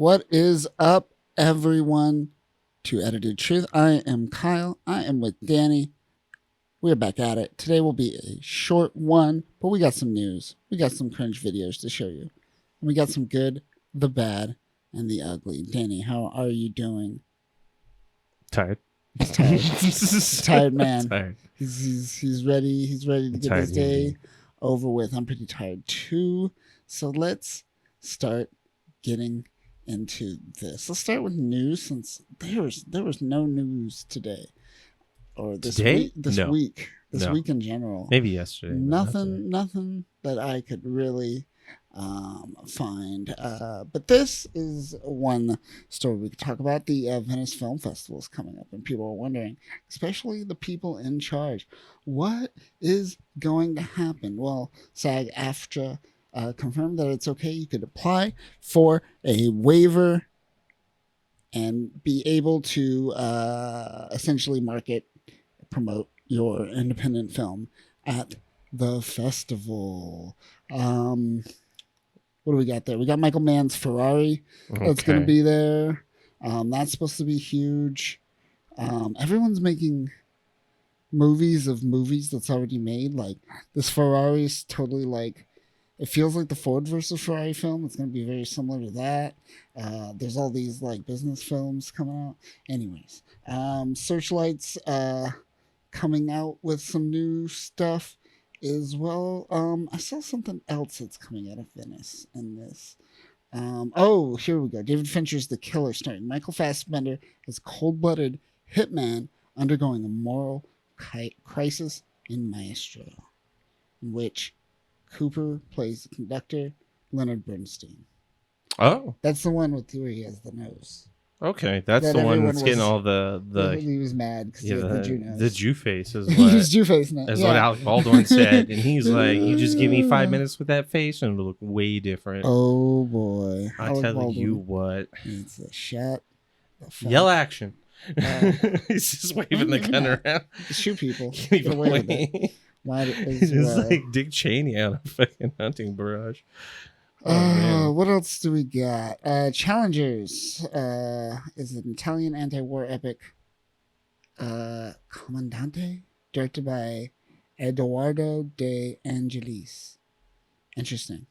What is up, everyone? To Edited Truth, I am Kyle. I am with Danny. We're back at it. Today will be a short one, but we got some news. We got some cringe videos to show you. And we got some good, the bad, and the ugly. Danny, how are you doing? Tired. He's tired. He's a tired man. Tired. He's ready. He's ready to get his day over with. I'm pretty tired too. So let's start getting into this. Let's start with news, since there was no news today or this week. This week in general. Maybe yesterday. Nothing that I could really find. But this is one story we could talk about. The Venice Film Festival is coming up, and people are wondering, especially the people in charge, what is going to happen? Well, SAG-AFTRA confirmed that it's okay. You could apply for a waiver and be able to essentially promote your independent film at the festival. What do we got there? We got Michael Mann's Ferrari that's going to be there. That's supposed to be huge. Everyone's making movies of movies that's already made. Like, this Ferrari is totally like, it feels like the Ford versus Ferrari film. It's going to be very similar to that. There's all these like business films coming out. Anyways, Searchlight's coming out with some new stuff as well. I saw something else that's coming out of Venice in this. Oh, here we go. David Fincher's The Killer, starring Michael Fassbender as cold-blooded hitman undergoing a moral crisis in Maestro, in which Cooper plays the conductor, Leonard Bernstein. Oh, that's the one with where he has the nose. Okay, that's the one that's getting all the. He was mad because he had the Jew nose. The Jew face is what. He was Jew face now. That's what Alec Baldwin said, and he's like, "You just give me 5 minutes with that face, and it'll look way different." Oh boy! I tell you what. It's a shot. Yell action! He's just waving the gun around. Shoot people. Get away with it. He's like Dick Cheney out of fucking hunting barrage. What else do we got? Challengers is an Italian anti-war epic. Comandante, directed by Edoardo De Angelis. Interesting.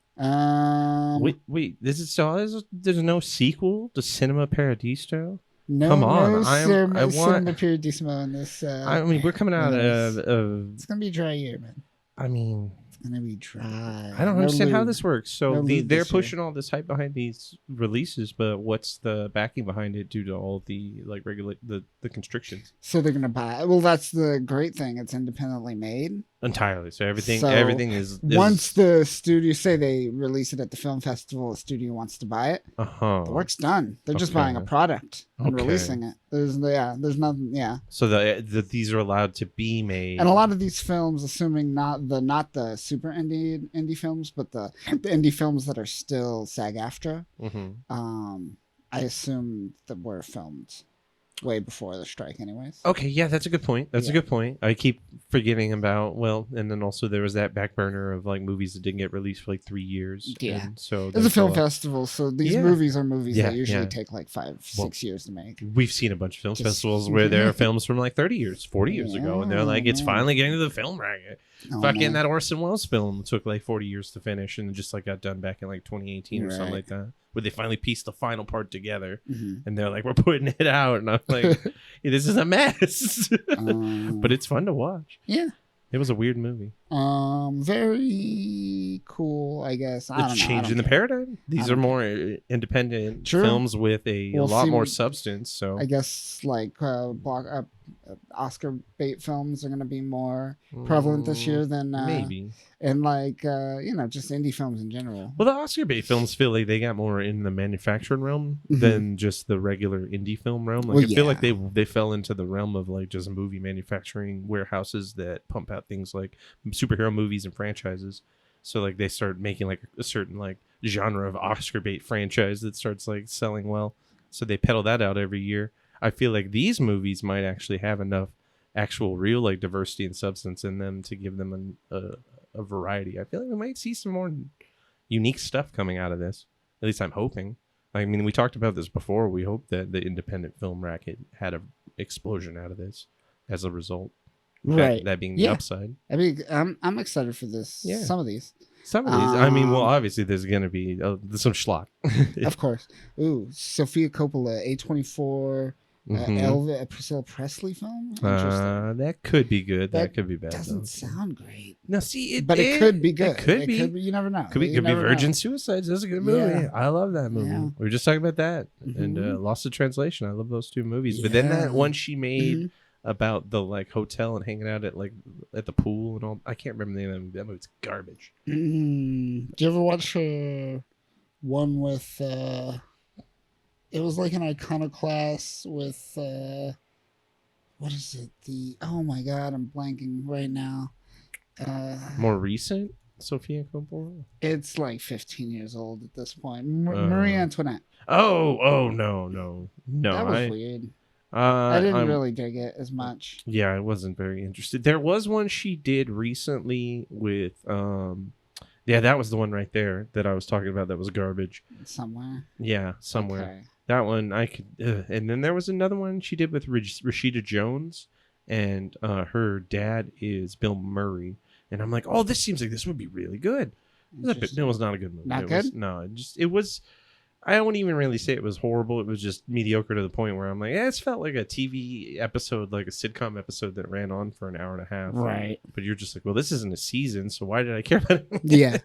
Wait. There's no sequel to Cinema Paradiso? No, come on! I want Cinema Paradiso in this. I mean, we're coming out of. It's gonna be a dry year, man. I mean, it's gonna be dry. I don't understand how this works. So they're pushing all this hype behind these releases, but what's the backing behind it due to all the like the constrictions? So they're gonna buy. Well, that's the great thing. It's independently made entirely. So everything is once the studio say they release it at the film festival, the studio wants to buy it. The work's done. They're just buying a product and releasing it. There's nothing. Yeah. So these are allowed to be made, and a lot of these films, assuming not the super indie films, but the indie films that are still SAG-AFTRA. I assume that were filmed way before the strike anyways. Okay, yeah, that's a good point. A good point. I keep forgetting about, and then also there was that back burner of like movies that didn't get released for like 3 years. Yeah. And so it's a film festival, so these movies are movies that usually take like 5-6 years to make. We've seen a bunch of film festivals where there are films from like 30 years, 40 years ago, and they're like, it's finally getting to the film racket. That Orson Welles film took like 40 years to finish and just like got done back in like 2018 or something like that, where they finally pieced the final part together, and they're like, we're putting it out, and I'm like, this is a mess. But it's fun to watch. Yeah, it was a weird movie. Very cool, I guess. It's changing the paradigm. These are more independent films with a lot more substance. So I guess like Oscar bait films are going to be more prevalent this year than maybe, and like just indie films in general. Well, the Oscar bait films feel like they got more in the manufacturing realm than just the regular indie film realm. Like I feel like they fell into the realm of like just movie manufacturing warehouses that pump out things like superhero movies and franchises. So like they start making like a certain like genre of Oscar bait franchise that starts like selling well. So they peddle that out every year. I feel like these movies might actually have enough actual real like diversity and substance in them to give them a variety. I feel like we might see some more unique stuff coming out of this. At least I'm hoping. I mean, we talked about this before. We hope that the independent film racket had an explosion out of this as a result. Right. That being the upside. I mean, I'm excited for this. Yeah. Some of these. I mean, well, obviously there's going to be some schlock. Of course. Ooh, Sofia Coppola, A24, Elvis, a Priscilla Presley film? That could be good. That could be bad. Doesn't sound great. No, see, it could be good. It could be. You never know. Could be Virgin Suicides. That's a good movie. Yeah. I love that movie. Yeah. We were just talking about that. And Lost in Translation. I love those two movies. Yeah. But then that one she made about the like hotel and hanging out at the pool and all. I can't remember the name of that movie. It's garbage. Do you ever watch one with it was like an iconoclast with what is it? Oh my god, I'm blanking right now. More recent Sofia Coppola? It's like 15 years old at this point. Marie Antoinette. Oh no. That was weird. I didn't really dig it as much. Yeah, I wasn't very interested. There was one she did recently with that was the one right there that I was talking about that was garbage. Somewhere. Yeah, somewhere. Okay. That one I could and then there was another one she did with Rashida Jones, and her dad is Bill Murray, and I'm like, "Oh, this seems like this would be really good." It was not a good movie. Not good? It was I wouldn't even really say it was horrible. It was just mediocre to the point where I'm like, it felt like a TV episode, like a sitcom episode that ran on for an hour and a half. Right. But you're just like, well, this isn't a season, so why did I care about it? Yeah.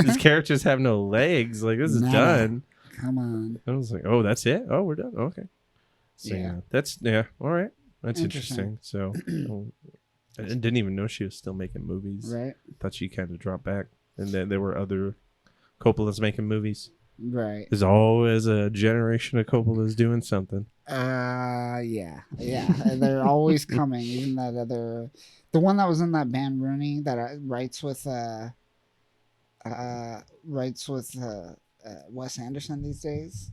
These characters have no legs. Like, this is done. Come on. I was like, oh, that's it? Oh, we're done? Okay. So, all right. That's interesting. So, I didn't even know she was still making movies. Right. Thought she kind of dropped back. And then there were other Coppola's making movies. Right. There's always a generation of Coppola's doing something. Yeah. They're always coming. Even that other, the one that was in that band Rooney that writes with Wes Anderson these days.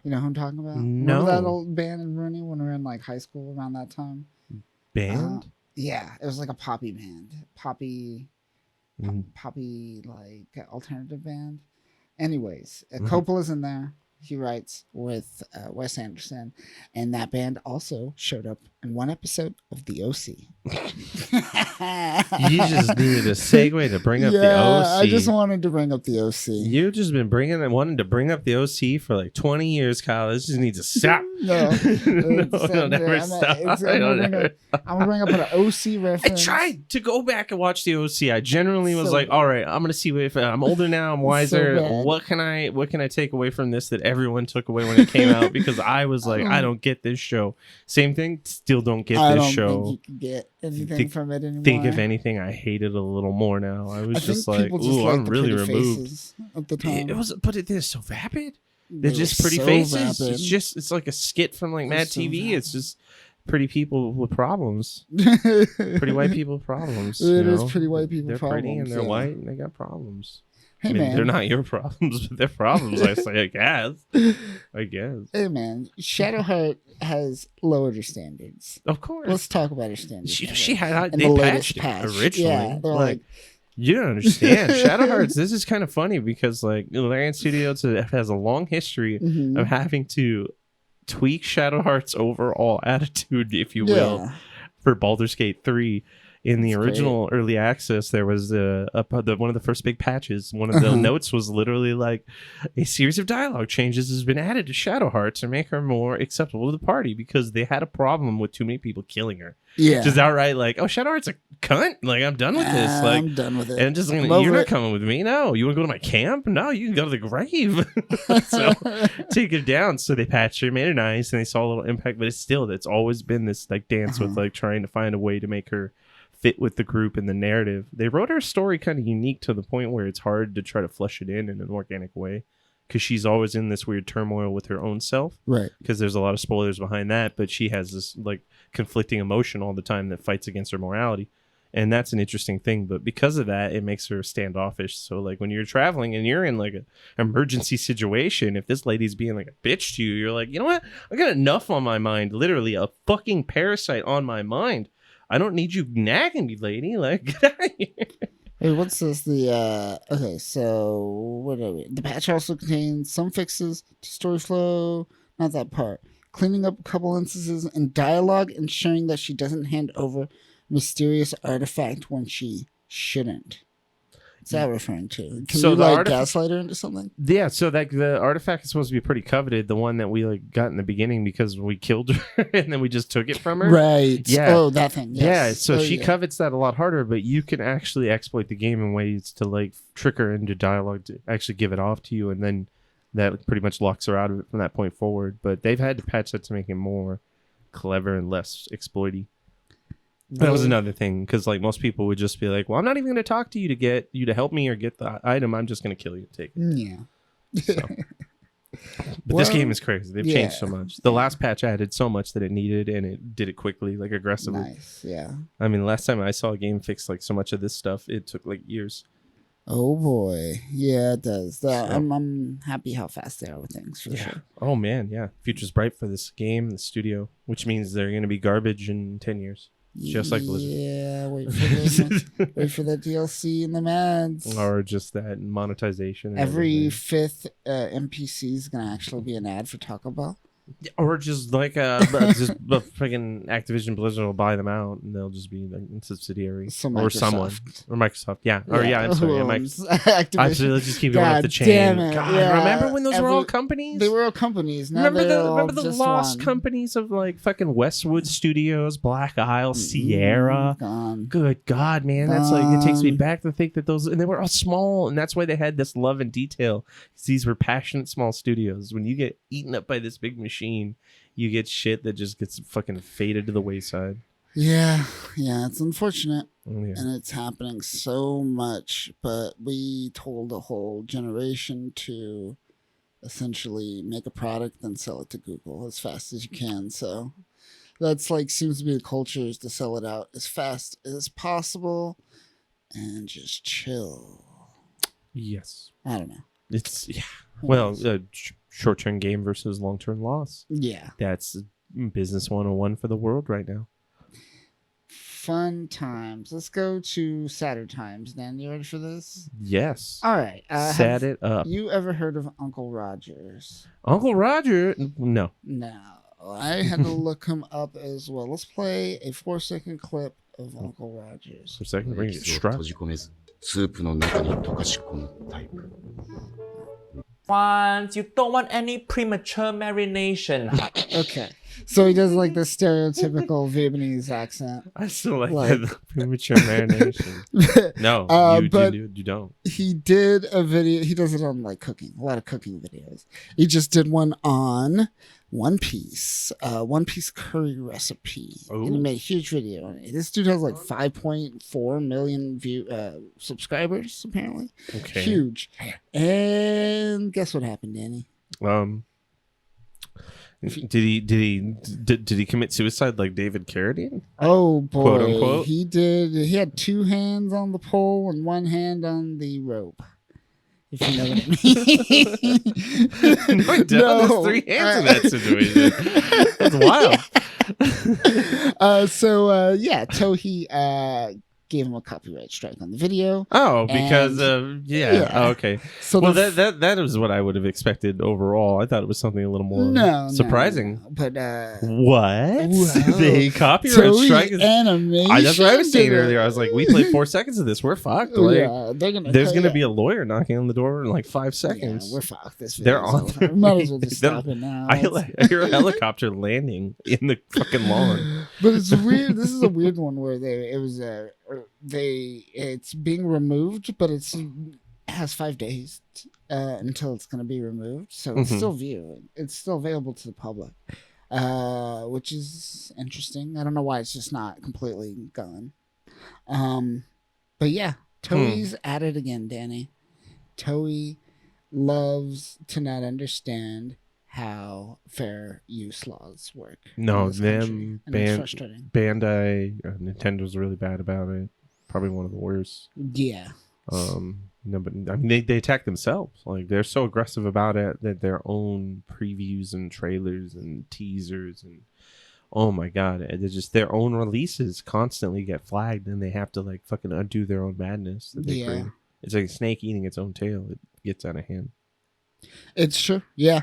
You know who I'm talking about? No. Remember that old band in Rooney when we were in like high school around that time? Band? Yeah, it was like a poppy band, poppy like alternative band. Anyways, Coppola's in there. He writes with Wes Anderson, and that band also showed up in one episode of The OC. You just needed a segue to bring up the OC. I just wanted to bring up the OC. You've just been wanting to bring up the OC for like 20 years, Kyle. This just needs to stop. No, never stop. I'm gonna bring up an OC reference. I tried to go back and watch the OC. I generally was like, all right, I'm gonna see if I'm older now. I'm wiser. What can I take away from this that everyone took away when it came out? Because I was like, I don't get this show. Same thing. Still don't get this show. I don't think you can get anything from it anymore. Think if anything, I hate it a little more now. I was just like, ooh, I'm really removed. At the time. But they're so vapid. They're just pretty faces. Vapid. It's like a skit from like Mad TV. Vapid. It's just pretty people with problems. Pretty white people with problems. It is pretty white people. They're problems, pretty and they're white and they got problems. Hey, man. They're not your problems, but they're problems. I say, I guess. Hey man, Shadowheart has lowered her standards. Of course. Let's talk about her standards. She had the latest patch originally. Yeah, they're like you don't understand. Shadowhearts, this is kind of funny because like Larian Studios has a long history of having to tweak Shadowheart's overall attitude, if you will, for Baldur's Gate 3. In the original early access, there was one of the first big patches. One of the notes was literally like, a series of dialogue changes has been added to Shadowheart to make her more acceptable to the party because they had a problem with too many people killing her. Yeah, just outright like, oh, Shadowheart's a cunt. Like, I'm done with this. Like, I'm done with it. And just like, you're not coming with me. No, you want to go to my camp? No, you can go to the grave. So take it down. So they patched her, made her nice, and they saw a little impact. But it's always been this like dance with like trying to find a way to make her fit with the group and the narrative. They wrote her story kind of unique to the point where it's hard to try to flesh it in an organic way because she's always in this weird turmoil with her own self. Right. Because there's a lot of spoilers behind that, but she has this like conflicting emotion all the time that fights against her morality. And that's an interesting thing. But because of that, it makes her standoffish. So like when you're traveling and you're in like an emergency situation, if this lady's being like a bitch to you, you're like, you know what? I got enough on my mind. Literally a fucking parasite on my mind. I don't need you nagging me, lady. Like, get out of here. Wait, what's this? Okay, so what are we? The patch also contains some fixes to story flow, not that part. Cleaning up a couple instances and dialogue, ensuring that she doesn't hand over mysterious artifact when she shouldn't. What's that referring to? Can you like gaslight her into something? Yeah, so that the artifact is supposed to be pretty coveted, the one that we like got in the beginning because we killed her and then we just took it from her. Right. Yeah. Oh, that thing. Yes. Yeah, so she yeah. covets that a lot harder, but you can actually exploit the game in ways to like trick her into dialogue to actually give it off to you, and then that pretty much locks her out of it from that point forward. But they've had to patch that to make it more clever and less exploity. That was another thing, because like most people would just be like, well, I'm not even going to talk to you to get you to help me or get the item. I'm just going to kill you and take it. Yeah. So. But this game is crazy. They've changed so much. The last patch added so much that it needed, and it did it quickly, like aggressively. Nice, yeah. I mean, last time I saw a game fix like so much of this stuff, it took like years. Oh boy, yeah, it does. I'm happy how fast they are with things for sure. Oh man, yeah. Future's bright for this game, the studio, which means they're going to be garbage in 10 years. Just like Blizzard. Yeah, wait for that DLC and the mads. Or just that monetization. And Every fifth NPC is going to actually be an ad for Taco Bell. Or just like just freaking Activision Blizzard will buy them out and they'll just be like a subsidiary or someone or Microsoft. Yeah. Or I'm sorry. Yeah, Microsoft. Actually, let's just keep going up the chain. Damn it. God, yeah. remember when those were all companies? They were all companies. Now remember the lost companies of like fucking Westwood Studios, Black Isle, Sierra. Gone. Good God, man. That's like it takes me back to think that those and they were all small, and that's why they had this love and detail. These were passionate small studios. When you get eaten up by this big machine, you get shit that just gets fucking faded to the wayside. Yeah, it's unfortunate. Yeah. And it's happening so much, but we told a whole generation to essentially make a product and sell it to Google as fast as you can. So that's like seems to be the culture, is to sell it out as fast as possible and just chill. Yes. I don't know. It's well, short-term gain versus long-term loss. Yeah. That's business 101 for the world right now. Fun times. Let's go to sadder times. Dan, you ready for this? Yes. All right. Sad it up. You ever heard of Uncle Rogers? Uncle Roger? No. No. I had to look him up as well. Let's play a 4-second clip of Uncle Rogers. 4 seconds. Bring it strap. Once you don't want any premature marination. Okay. So he does like the stereotypical Vietnamese accent. I still like the premature marination. No, you don't. He did a video. He does it on like cooking, a lot of cooking videos. He just did one on One Piece curry recipe. Ooh. And he made a huge video on it. This dude has like 5.4 million subscribers, apparently. Okay. Huge. And guess what happened, Danny? Did he commit suicide like David Carradine? Oh boy, quote unquote? He did. He had 2 hands on the pole and 1 hand on the rope. If you know what I mean. No, he does. There's 3 hands in that situation. That's wild. Toei gave him a copyright strike on the video. Oh, because Oh, okay. So that is what I would have expected overall. I thought it was something a little more surprising. No. But what? Whoa. They copyright strike animation. That's what I was saying earlier. I was like, we played 4 seconds of this. We're fucked. Like, there's gonna be a lawyer knocking on the door in like 5 seconds. Yeah, we're fucked. They're on. Might as well just stop it now. I hear a helicopter landing in the fucking lawn. But it's weird. This is a weird one where it's being removed, but it has 5 days until it's going to be removed. So it's still viewed. It's still available to the public, which is interesting. I don't know why it's just not completely gone. But yeah, Toei's at it again, Danny. Toei loves to not understand how fair use laws work. No, it's frustrating. Bandai, Nintendo's really bad about it. Probably one of the worst. Yeah. No, but I mean they attack themselves. Like they're so aggressive about it that their own previews and trailers and teasers and Oh my god, they're just their own releases constantly get flagged, and they have to like fucking undo their own madness that they create. It's like a snake eating its own tail. It gets out of hand. It's true. Yeah.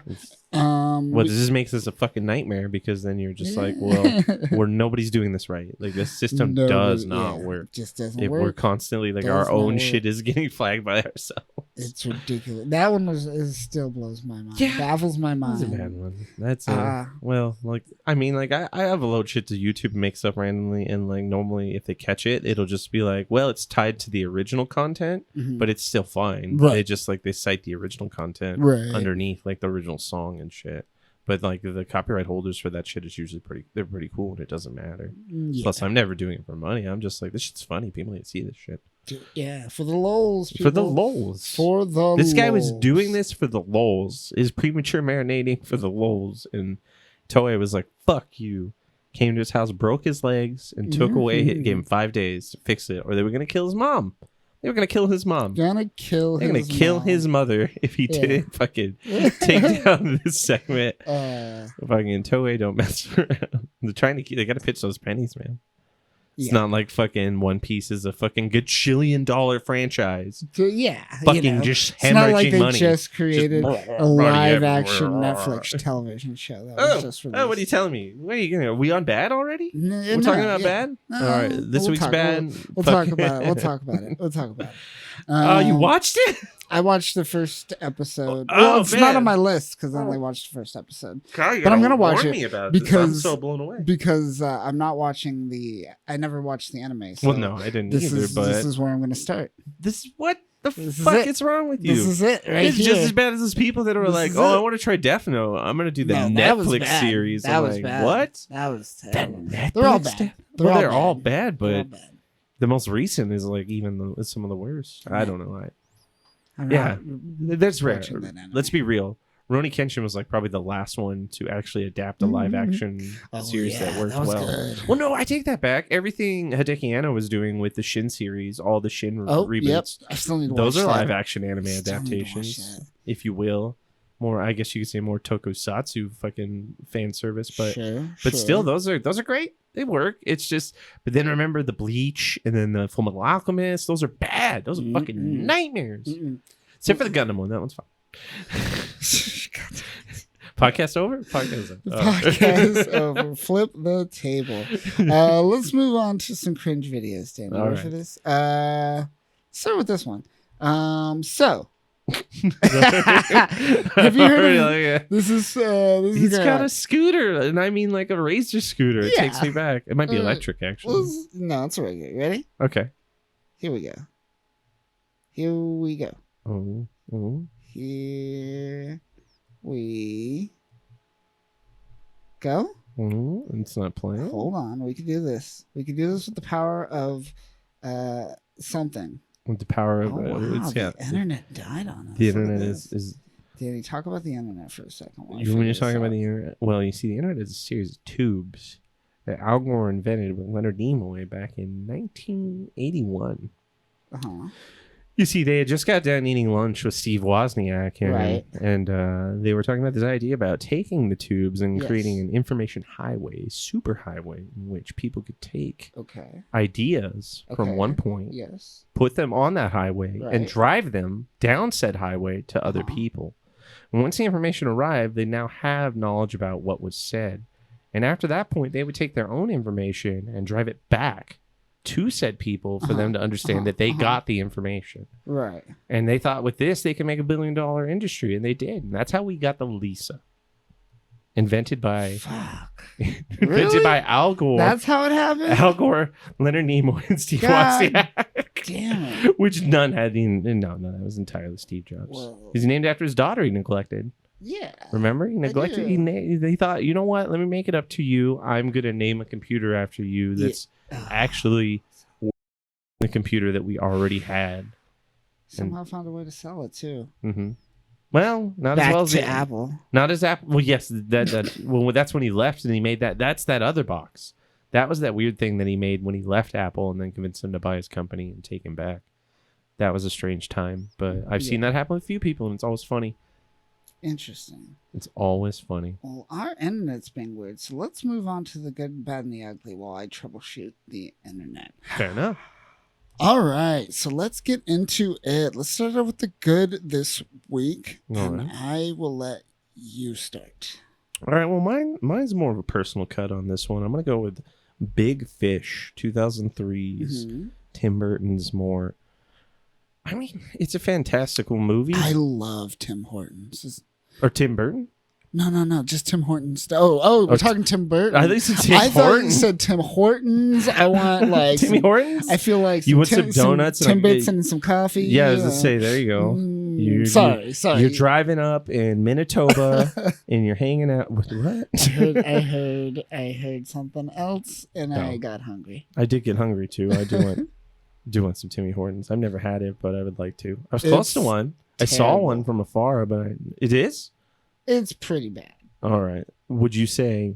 Well, this just makes this a fucking nightmare because then you're just like, well, nobody's doing this right. Like this system does not work. Just doesn't if work. We're constantly like our own shit is getting flagged by ourselves. It's ridiculous. That one still blows my mind. Yeah. Baffles my mind. That's a bad one. That's well, like I mean, like I upload shit to YouTube and make stuff randomly, and like normally if they catch it, it'll just be like, well, it's tied to the original content, but it's still fine. Right. They just like they cite the original content underneath, like the original song and shit. But like the copyright holders for that shit is usually pretty cool, and it doesn't matter. Yeah. Plus, I'm never doing it for money. I'm just like, this shit's funny. People need to see this shit. Yeah, for the lols. People. For the lols. For the This guy was doing this for the lols. Is premature marinating for the lols. And Toei was like, fuck you. Came to his house, broke his legs, and took away, gave him 5 days to fix it, or they were going to kill his mom. They were going to kill his mom. They're going to kill his mother if he didn't fucking take down this segment. Fucking Toei don't mess around. They got to pitch those pennies, man. It's not like fucking One Piece is a fucking gajillion-dollar franchise. Fucking just hemorrhaging it's not like they money. Just created a live-action Netflix television show. That was just released. What are you telling me? What are you gonna? Are we on Bad already? We're talking about Bad. All right, this week's Bad. We'll talk about it. We'll talk about it. You watched it? I watched the first episode. Well, it's not on my list because I only watched the first episode. God, but I'm gonna watch it because I'm so blown away. Because I'm not watching I never watched the anime. So well, no, I didn't either. But this is where I'm gonna start. What the fuck is wrong with you? This is it. It's just as bad as those people that are like, "Oh, I want to try Death Note. I'm gonna do the Netflix series." That was bad. What? That was terrible. They're all bad. They're all bad, but the most recent is like even some of the worst. I don't know. That's rare. Let's be real. Rurouni Kenshin was like probably the last one to actually adapt a live action series that worked well. Good. Well, no, I take that back. Everything Hideki Anno was doing with the Shin series, all the Shin reboots, yep. I still need to those watch are that. live action anime adaptations, if you will. More, I guess you could say more tokusatsu fucking fan service, but still, those are great. They work. It's just, but then remember the Bleach and then the Fullmetal Alchemist. Those are bad. Those are fucking nightmares. Except for the Gundam one. That one's fine. Podcast over? Podcast over. Flip the table. Let's move on to some cringe videos, Dan. You ready for this? Start with this one. Have you heard of this is he's got a scooter, and I mean like a razor scooter. It takes me back. It might be electric, actually. No, it's regular. Ready? Okay. Here we go. Here we go. It's not playing. Hold on. We can do this. We can do this with the power of something. With the power of the internet died on us. The internet is Danny, talk about the internet for a second. When you're talking about the internet, well, you see, the internet is a series of tubes that Al Gore invented with Leonard Nimoy back in 1981. You see, they had just got done eating lunch with Steve Wozniak, and they were talking about this idea about taking the tubes and creating an information highway, superhighway, in which people could take ideas from one point, put them on that highway, and drive them down said highway to other people. And once the information arrived, they now have knowledge about what was said. And after that point, they would take their own information and drive it back to said people for them to understand that they got the information. Right. And they thought with this, they could make $1 billion industry. And they did. And that's how we got the Lisa. Invented by... Invented by Al Gore. That's how it happened? Al Gore, Leonard Nimoy, and Steve Wozniak. Damn it. Which none had... No, that was entirely Steve Jobs. Whoa. He's named after his daughter he neglected. Yeah. Remember? He neglected... They thought, you know what? Let me make it up to you. I'm going to name a computer after you that's... actually the computer that we already had. Somehow found a way to sell it too. Well, not as well as Apple. Not as Apple. Well, yes, well, that's when he left and he made that. That's that other box. That was that weird thing that he made when he left Apple and then convinced him to buy his company and take him back. That was a strange time, but I've seen that happen with a few people, and it's always funny. Interesting. It's always funny. Well, our internet's being weird, so let's move on to the good, bad, and the ugly while I troubleshoot the internet. Fair enough. All right, so let's get into it. Let's start out with the good this week, and I will let you start. All right, well, mine's more of a personal cut on this one. I'm going to go with Big Fish, 2003's Tim Burton's more... I mean, it's a fantastical movie. I love Tim Hortons. Or Tim Burton? No, just Tim Hortons. We're talking Tim Burton. I think it's Tim Hortons. Thought you said Tim Hortons. I want like Timmy Hortons. I feel like you want some donuts, some Timbits, and some coffee. Yeah, I was gonna say, there you go. Sorry. You're driving up in Manitoba and you're hanging out with what? I heard something else, and I got hungry. I did get hungry too. I do want some Timmy Hortons. I've never had it, but I would like to. I was close to one. I saw one from afar, but it is. It's pretty bad. All right. Would you say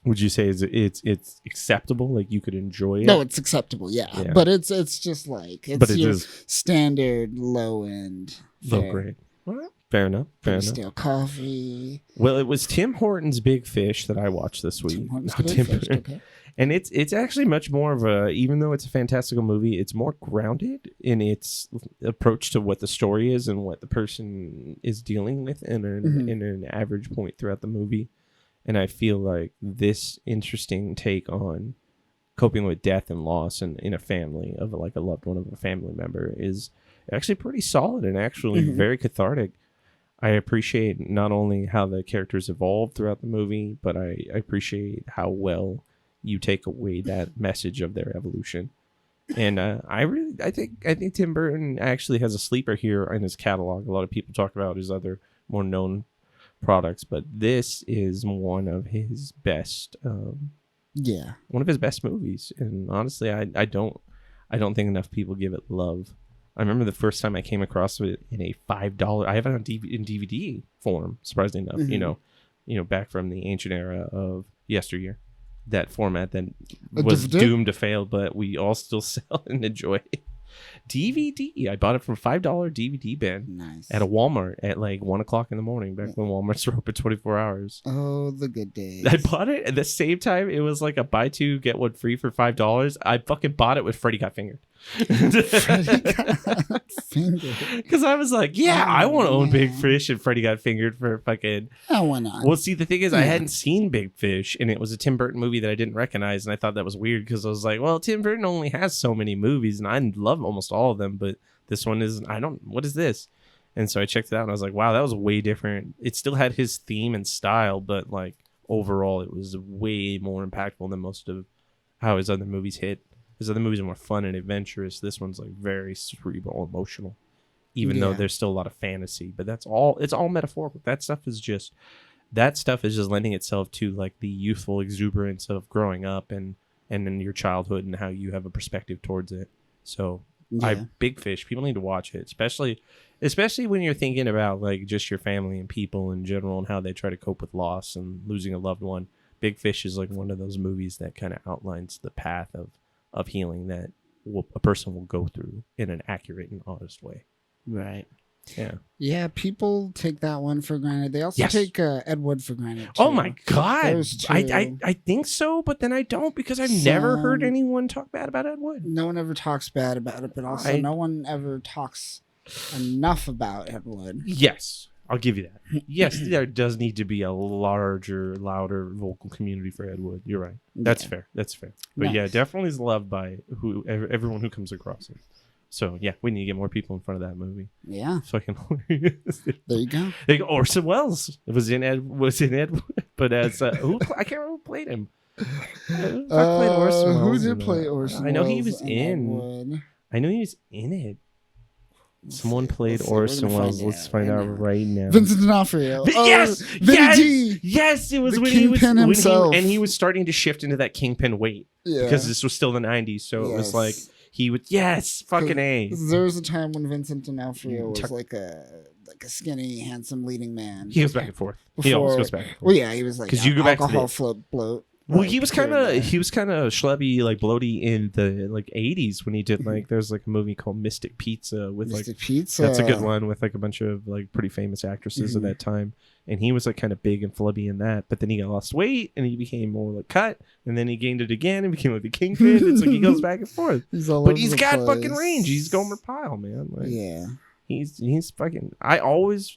it's acceptable? Like you could enjoy it? No, it's acceptable. Yeah. But it's just like it's your standard low end. Low grade. Well, fair enough. Stale coffee. Well, it was Tim Hortons Big Fish that I watched this week. Tim Hortons Big Fish. Okay. And it's actually much more of a, even though it's a fantastical movie, it's more grounded in its approach to what the story is and what the person is dealing with in an average point throughout the movie. And I feel like this interesting take on coping with death and loss in a family of like a loved one of a family member is actually pretty solid and actually very cathartic. I appreciate not only how the characters evolve throughout the movie, but I appreciate how well you take away that message of their evolution. And I think Tim Burton actually has a sleeper here in his catalog. A lot of people talk about his other more known products, but this is one of his best one of his best movies. And honestly, I don't think enough people give it love. I remember the first time I came across it in a $5. I have it on DVD form, surprisingly enough. You know, back from the ancient era of yesteryear. That format that was doomed to fail, but we all still sell and enjoy. DVD. I bought it from $5 DVD bin at a Walmart at like 1 o'clock in the morning, back when Walmarts were open 24 hours. Oh, the good days. I bought it at the same time. It was like a buy two, get one free for $5. I fucking bought it with Freddy Got Fingered. Because I was like, I want to own Big Fish, and Freddy Got Fingered for fucking. Oh, why not? Well, see, the thing is, I hadn't seen Big Fish, and it was a Tim Burton movie that I didn't recognize, and I thought that was weird because I was like, well, Tim Burton only has so many movies, and I love almost all of them, but this one is, what is this? And so I checked it out, and I was like, wow, that was way different. It still had his theme and style, but like overall, it was way more impactful than most of how his other movies hit. His other movies are more fun and adventurous. This one's like very cerebral, emotional, even though there's still a lot of fantasy. But it's all metaphorical. That stuff is just lending itself to like the youthful exuberance of growing up and in your childhood and how you have a perspective towards it. So Big Fish, people need to watch it, especially when you're thinking about like just your family and people in general and how they try to cope with loss and losing a loved one. Big Fish is like one of those movies that kind of outlines the path of healing that a person will go through in an accurate and honest way. Right. Yeah, people take that one for granted. They also take Ed Wood for granted too. Oh my god, I think so, but then I don't, because I've never heard anyone talk bad about Ed Wood. No one ever talks bad about it, but also no one ever talks enough about Ed Wood. Yes, I'll give you that. Yes, there does need to be a larger, louder vocal community for Ed Wood. You're right. That's fair. But definitely is loved by everyone who comes across it. So we need to get more people in front of that movie. Yeah. Fucking there you go. Orson Welles was in Ed Wood, but as I can't remember who played him. Played Orson Welles. Who did play Orson Welles? I know he was in. I know he was in it. Someone played Orson Welles. Let's find out right now. Vincent D'Onofrio. Yes, yes. It was the when Kingpin himself, and he was starting to shift into that Kingpin weight because this was still the '90s. So it was like he would. Yes, fucking A. There was a time when Vincent D'Onofrio was like a skinny, handsome leading man. He goes back and forth. He always goes back and forth. Well, yeah, he was like because you go back to float bloat. Well, like, he was kind of schlubby, like bloaty in the like 80s when he did like there's like a movie called Mystic Pizza with Mystic like Pizza. that's a good one with like a bunch of like pretty famous actresses of that time, and he was like kind of big and flubby in that. But then he got lost weight and he became more like cut, and then he gained it again and became like the Kingpin. It's like he goes back and forth, but he's got fucking range. He's Gomer Pyle, man. Like, yeah, he's fucking. I always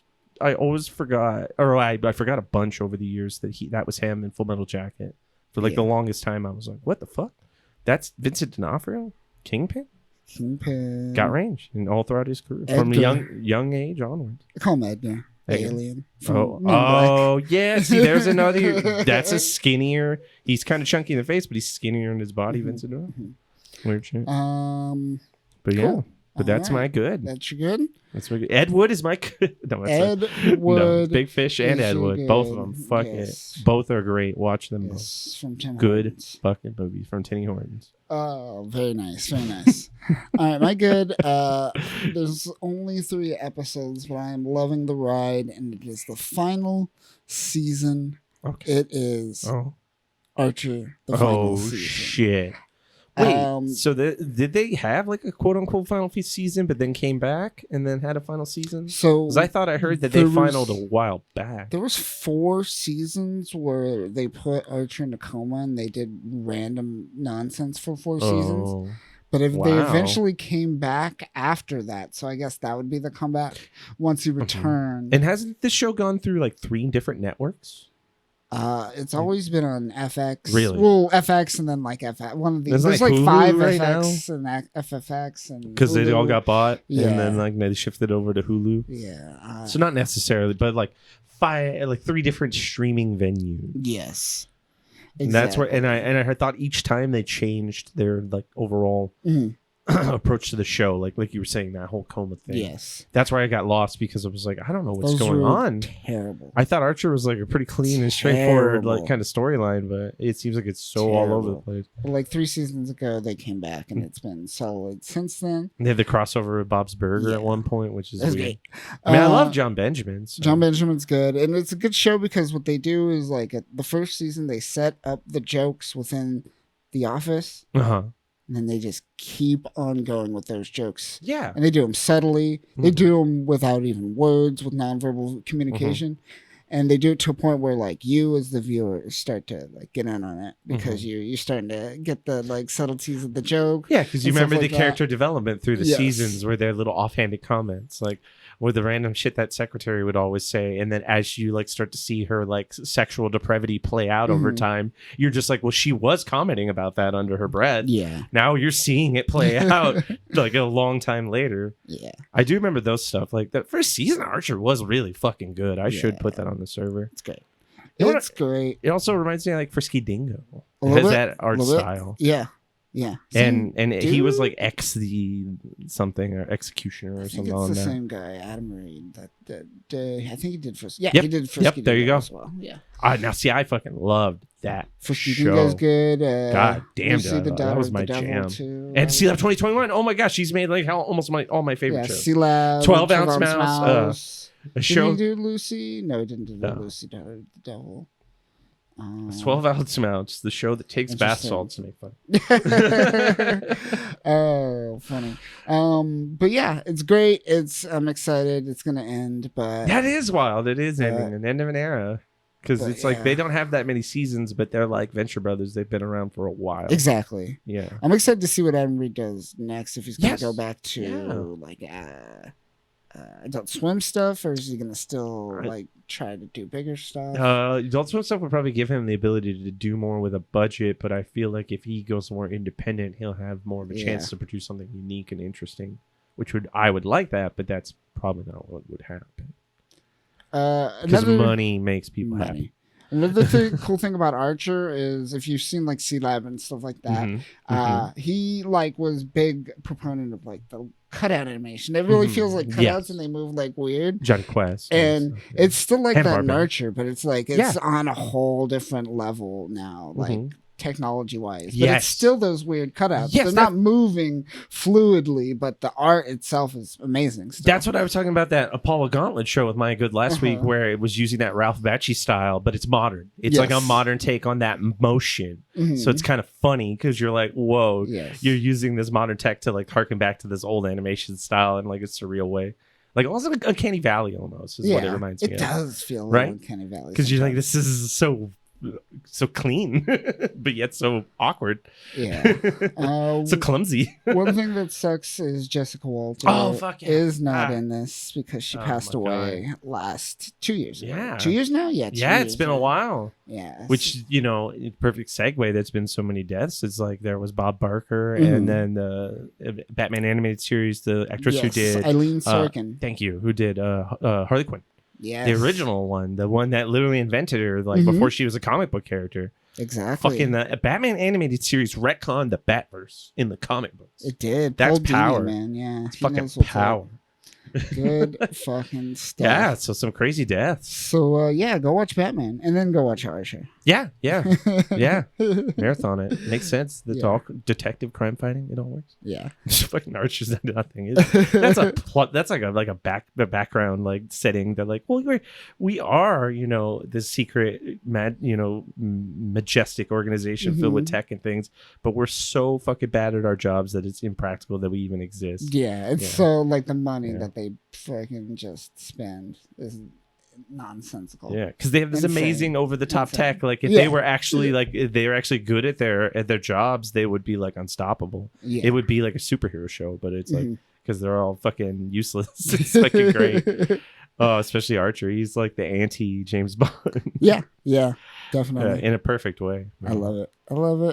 forgot, or I forgot a bunch over the years that was him in Full Metal Jacket. For like the longest time, I was like, "What the fuck? That's Vincent D'Onofrio, Kingpin." Got range and all throughout his career from a young age onwards. I call him Edgar. Alien. Oh yeah. See, there's another. That's a skinnier. He's kind of chunky in the face, but he's skinnier in his body. Vincent D'Onofrio. Weird shit. But yeah. Cool. But that's my good. That's your good. That's my good. Ed Wood is my good. No, Ed Wood. No, Big Fish and Ed Wood. Both of them. Fuck it. Both are great. Watch them both. From Tim good Hortons. Fucking movies from Tinny Hortons. Oh, very nice. Very nice. All right, my good. There's only 3 episodes, but I am loving the ride, and it is the final season. Okay. It is Archer, the final season. Oh, shit. Wait, so did they have like a quote unquote final season, but then came back and then had a final season? So, because I thought I heard that they finaled a while back. There was 4 seasons where they put Archer in a coma and they did random nonsense for 4 seasons. But if they eventually came back after that, so I guess that would be the comeback once he returned. And hasn't this show gone through like 3 different networks? It's always been on FX. Really? Well, FX and then like FX. One of these. There's like Hulu 5 right FX and FFX and because they all got bought, yeah. And then like they shifted over to Hulu. Yeah. So not necessarily, but like 3 different streaming venues. Yes. Exactly. And that's where, and I thought each time they changed their like overall approach to the show, like you were saying, that whole coma thing. Yes, that's where I got lost because I was like, I don't know what's going on. Terrible. I thought Archer was like a pretty clean and straightforward like kind of storyline, but it seems like it's so all over the place. But like 3 seasons ago, they came back and it's been solid since then. They had the crossover with Bob's Burger at one point, which is weird. Great. I mean, I love John Benjamin. So. John Benjamin's good, and it's a good show because what they do is like at the first season they set up the jokes within The Office. And then they just keep on going with those jokes. Yeah. And they do them subtly. They do them without even words, with nonverbal communication. And they do it to a point where, like, you as the viewer start to, like, get in on it. Because you're starting to get the, like, subtleties of the joke. Yeah, because you remember the character development through the seasons where they're little offhanded comments. Like, with the random shit that secretary would always say, and then as you like start to see her like sexual depravity play out over time, you're just like, well, she was commenting about that under her breath. Yeah. Now you're seeing it play out like a long time later. Yeah. I do remember those stuff. Like that first season, Archer was really fucking good. I should put that on the server. It's great. It's great. It also reminds me of like Frisky Dingo. It has that art style. Yeah. Yeah, and he was like the something or executioner or something. It's the same guy, Adam Reed. That I think he did Frisky. Yeah, he did Frisky. Yep, there you go. As well. Yeah. Now see, I fucking loved that Frisky show. Dingo's good. God damn, that was my jam. Too. And C-Lab 2021. Oh my gosh, she's made like almost all my favorite shows. C-Lab, 12-ounce Mouse. A show. Did he do Lucy? No, he didn't do Lucy. The Devil. 12-ounce Mouse, the show that takes bath salts to make fun. Oh, funny. But yeah, it's great. I'm excited. It's gonna end, but that is wild. It is ending an end of an era. Because it's like they don't have that many seasons, but they're like Venture Brothers. They've been around for a while. Exactly. Yeah. I'm excited to see what Adam Reed does next. If he's gonna go back to like Adult Swim stuff, or is he gonna still like try to do bigger stuff? Adult Swim stuff would probably give him the ability to do more with a budget, but I feel like if he goes more independent, he'll have more of a chance to produce something unique and interesting, which I would like that, but that's probably not what would happen. Because money makes people happy. Another cool thing about Archer is if you've seen like C-Lab and stuff like that, he like was big proponent of like the cutout animation. It really feels like cutouts and they move like weird. John Quest. And it's still like that in Archer, but it's like it's on a whole different level now. Like technology-wise. But Yes. it's still those weird cutouts. Yes, They're not moving fluidly, but the art itself is amazing. Still. That's what I was talking about, that Apollo Gauntlet show with Maya Good last week, where it was using that Ralph Bakshi style, but it's modern. It's like a modern take on that motion. So it's kind of funny because you're like, whoa, you're using this modern tech to like harken back to this old animation style in like a surreal way. Like also Uncanny Valley almost is what it reminds me of. It does feel right? like Uncanny Valley. Because you're like, this is so clean, but yet so awkward. Yeah. So clumsy. One thing that sucks is Jessica Walter is not in this because she passed away last 2 years ago. Yeah. 2 years now? Yeah. It's been a while. Yeah. Which, perfect segue. That's been so many deaths. It's like there was Bob Barker and then the Batman animated series, the actress who did Eileen Sorkin. Thank you. Who did Harley Quinn. Yes. The original one, the one that literally invented her, like before she was a comic book character. Exactly. Fucking the Batman animated series retconned the Batverse in the comic books. It did. That's Paul power, Dini, man. Yeah, it's fucking power. Good fucking stuff. Yeah, so some crazy deaths. So go watch Batman and then go watch Archer. Yeah. Marathon it. Makes sense. That's all detective crime fighting. It all works. Yeah. Fucking Archer's nothing. That's a plot. That's like a background like setting that like, well, we are this secret majestic organization filled with tech and things, but we're so fucking bad at our jobs that it's impractical that we even exist. Yeah, it's so like the money that they fucking just spend is nonsensical. Yeah, because they have this amazing over-the-top tech. Like if they were actually good at their jobs, they would be like unstoppable. Yeah. It would be like a superhero show, but it's like because they're all fucking useless. It's fucking great. Oh, especially Archer. He's like the anti James Bond. Yeah, definitely. In a perfect way. I love it.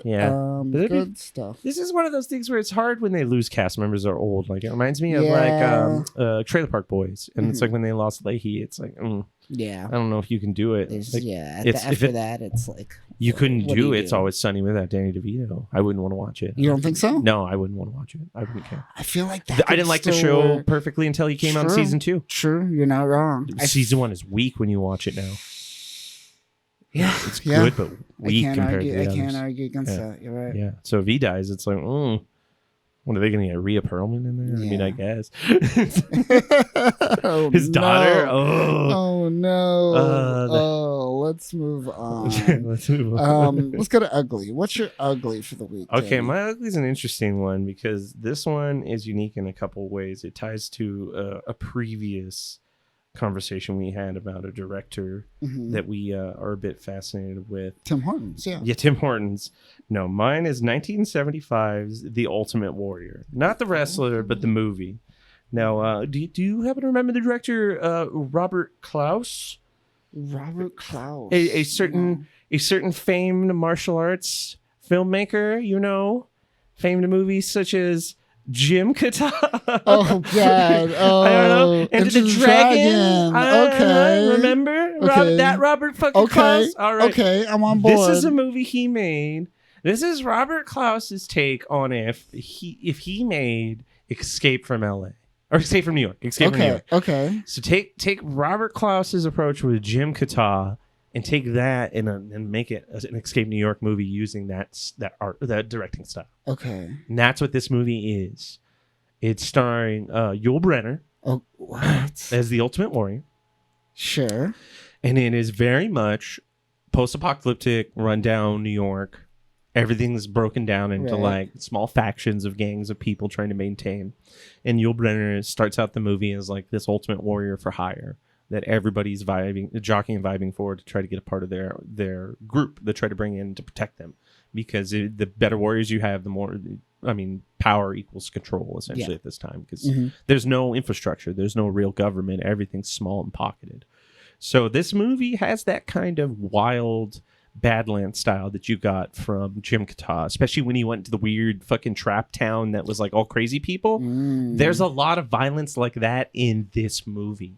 Yeah. Good stuff. This is one of those things where it's hard when they lose cast members that are old. Like it reminds me of like Trailer Park Boys. And it's like when they lost Leahy, it's like, I don't know if you can do it. After that, it's like you couldn't do It's Always Sunny without Danny DeVito. I wouldn't want to watch it. You don't think so? No, I wouldn't want to watch it. I wouldn't care. I feel like that. I didn't like the show perfectly until he came out in season 2. True, you're not wrong. Season 1 is weak when you watch it now. Yeah, it's good, but weak compared to the others. I can't argue against that. You're right. Yeah. So if he dies, it's like, what are they going to get? Rhea Perlman in there? I mean, I guess. His daughter. Oh no. Let's move on. Let's go to ugly. What's your ugly for the week? Okay, my ugly is an interesting one because this one is unique in a couple of ways. It ties to a previous conversation we had about a director that we are a bit fascinated with. Tim Hortons, yeah. Yeah, Tim Hortons. No, mine is 1975's The Ultimate Warrior. Not the wrestler, but the movie. Now, do you happen to remember the director, Robert Klaus? Robert Klaus. A certain famed martial arts filmmaker, famed movies such as Jim Kata. Oh God! Oh, I don't know. Enter the Dragon. Okay. Remember that Robert fucking Klaus? All right. Okay, I'm on board. This is a movie he made. This is Robert Klaus's take on if he made Escape from L.A. or Escape from New York. Escape from New York. Okay. So take Robert Klaus's approach with Jim Kata and take that and make it an Escape New York movie using that directing style. Okay. And that's what this movie is. It's starring Yul Brynner as the Ultimate Warrior. Sure. And it is very much post-apocalyptic, rundown New York. Everything's broken down into like small factions of gangs of people trying to maintain. And Yul Brynner starts out the movie as like this Ultimate Warrior for hire that everybody's jockeying and vibing for to try to get a part of their group that try to bring in to protect them. Because the better warriors you have, the more, power equals control essentially at this time. Because there's no infrastructure, there's no real government, everything's small and pocketed. So this movie has that kind of wild Badlands style that you got from Jim Kata, especially when he went to the weird fucking trap town that was like all crazy people. There's a lot of violence like that in this movie.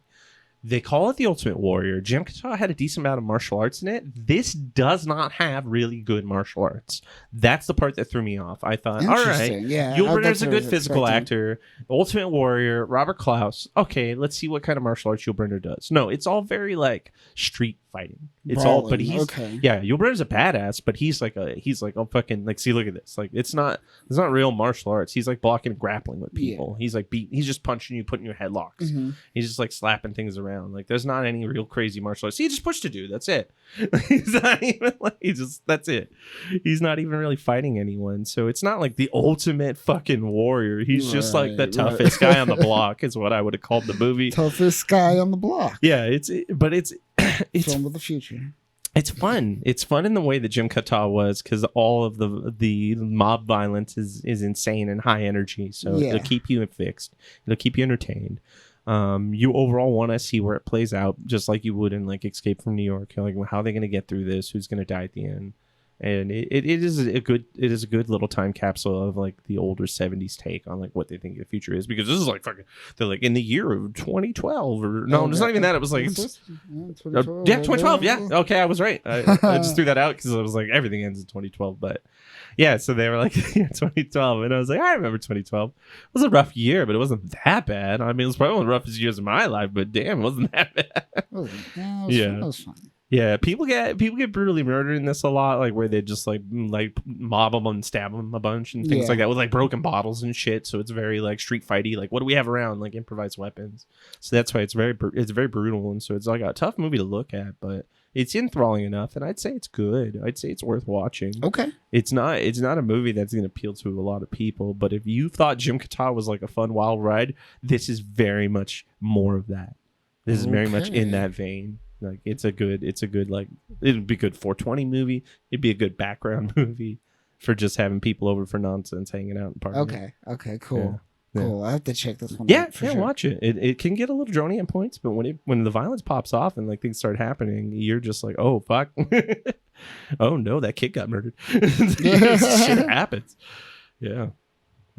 They call it The Ultimate Warrior. Jim Kata had a decent amount of martial arts in it. This does not have really good martial arts. That's the part that threw me off. I thought, all right, Yul Brynner's a good physical actor. Ultimate Warrior, Robert Klaus. Okay, let's see what kind of martial arts Yul Brynner does. No, it's all very like street fighting. It's all, but Brawling, he's okay. yeah. Yul Brynner's a badass, but he's like a fucking like. See, look at this. Like, it's not real martial arts. He's like blocking and grappling with people. He's like he's just punching you, putting your headlocks. Mm-hmm. He's just like slapping things around. Like, there's not any real crazy martial arts. He just pushed a dude. That's it. He's not even like that's it. He's not even really fighting anyone. So it's not like the ultimate fucking warrior. He's just like the toughest guy on the block, is what I would have called the movie. Toughest guy on the block. Yeah, it's Film of the future. It's fun. It's fun in the way that Jim Kataw was, because all of the mob violence is insane and high energy. So it'll keep you fixed. It'll keep you entertained. You overall want to see where it plays out, just like you would in like Escape from New York. You're like, how are they going to get through this? Who's going to die at the end? And it is a good little time capsule of like the older 70s take on like what they think the future is, because this is like fucking, they're like in the year of 2012 or no, it's not even that. It was like 2012. Yeah, okay, I was right. I just threw that out because I was like, everything ends in 2012. But yeah, so they were like 2012, and I was like, I remember 2012. It was a rough year, but it wasn't that bad. I mean, it was probably one of the roughest years of my life, but damn, it wasn't that bad. It was fun. Yeah, people get brutally murdered in this a lot, like where they just like mob them and stab them a bunch and things like that with like broken bottles and shit. So it's very like street fighty. Like, what do we have around? Like improvised weapons. So that's why it's very brutal, and so it's like a tough movie to look at, but it's enthralling enough, and I'd say it's good. I'd say it's worth watching. Okay, it's not a movie that's going to appeal to a lot of people, but if you thought Jim Kataw was like a fun wild ride, this is very much more of that. This is very much in that vein. Like, it's a good like, it'd be a good 420 movie. It'd be a good background movie for just having people over for nonsense, hanging out and partying. Okay, cool. Yeah. Cool. I have to check this one out. Yeah, Sure. watch it. It can get a little drony at points, but when the violence pops off and like things start happening, you're just like, oh fuck. Oh no, that kid got murdered. Shit happens. Yeah.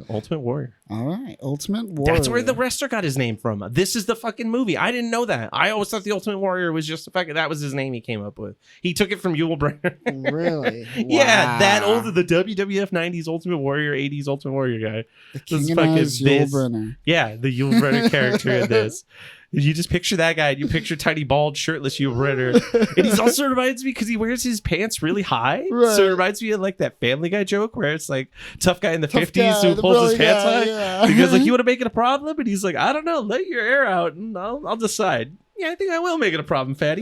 Ultimate Warrior. All right, Ultimate Warrior. That's where the wrestler got his name from. This is the fucking movie. I didn't know that. I always thought the Ultimate Warrior was just the fact that was his name he came up with. He took it from Yul Brynner. Really? Wow. Yeah, the WWF 90s Ultimate Warrior, 80s Ultimate Warrior guy. The King-ized Yul Brynner. Yeah, the Yul Brynner character in this. You just picture that guy, and you picture tiny, bald, shirtless Yul Brynner. And he also reminds me, because he wears his pants really high. Right. So it reminds me of like that Family Guy joke where it's like tough guy in the 50s who pulls his pants high. Yeah. Because like, you want to make it a problem? And he's like, I don't know, let your air out and I'll decide. Yeah, I think I will make it a problem, fatty.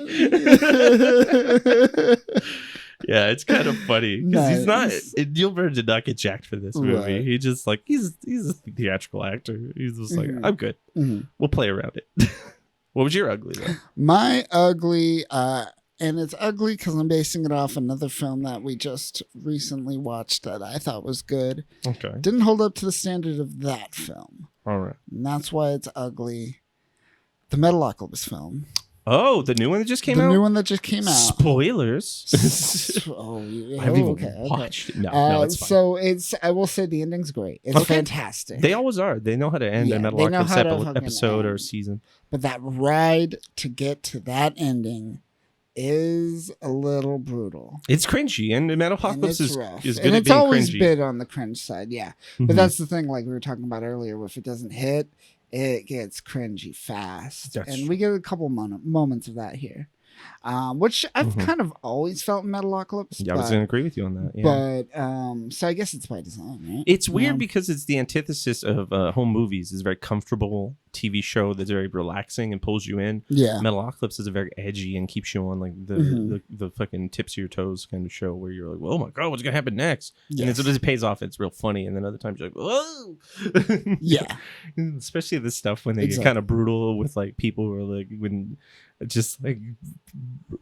Yeah, it's kind of funny because he's not. Yul Brynner did not get jacked for this movie. Right. He just like he's a theatrical actor. He's just like, I'm good. We'll play around it. What was your ugly though? My ugly, and it's ugly because I'm basing it off another film that we just recently watched that I thought was good. Okay, didn't hold up to the standard of that film. All right, and that's why it's ugly. The Metalocalypse film. Oh, the new one that just came out? The new one that just came out. Spoilers. Okay. Watched it. No, it's fine. So I will say the ending's great. It's fantastic. They always are. They know how to end a Metalocalypse episode or season. But that ride to get to that ending is a little brutal. It's cringy, and Metalocalypse is good at being cringy. And it's always been on the cringe side, yeah. But that's the thing, like we were talking about earlier, if it doesn't hit, it gets cringy fast. And we get a couple moments of that here. Which I've kind of always felt in Metalocalypse. Yeah, I was going to agree with you on that. Yeah. But so I guess it's by design, right? It's weird because it's the antithesis of home movies. It's a very comfortable TV show that's very relaxing and pulls you in. Yeah. Metalocalypse is a very edgy and keeps you on like the fucking tips of your toes kind of show where you're like, oh my God, what's going to happen next? Yes. And as it pays off, it's real funny. And then other times you're like, whoa. Yeah. Especially this stuff when they get kind of brutal with like people who are like, when just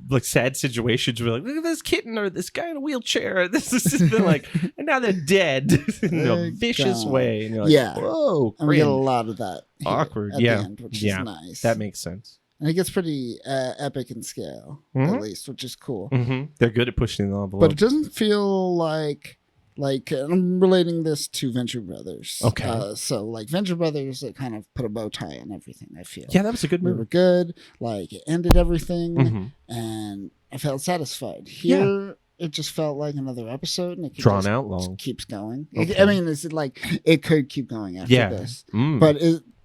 like sad situations where like, look at this kitten or this guy in a wheelchair. This has been like, and now they're dead in a vicious way. And you're like, whoa, and we get a lot of that awkward at the end, which is nice. That makes sense. And it gets pretty epic in scale, at least, which is cool. They're good at pushing the envelope, but it doesn't feel like I'm relating this to Venture Brothers. Okay. So like Venture Brothers, they kind of put a bow tie on everything, I feel. Yeah, that was a good movie. They were good. Like it ended everything and I felt satisfied. Here, it just felt like another episode and it drawn out long. Keeps going. Okay. I mean, it's like it could keep going after this. But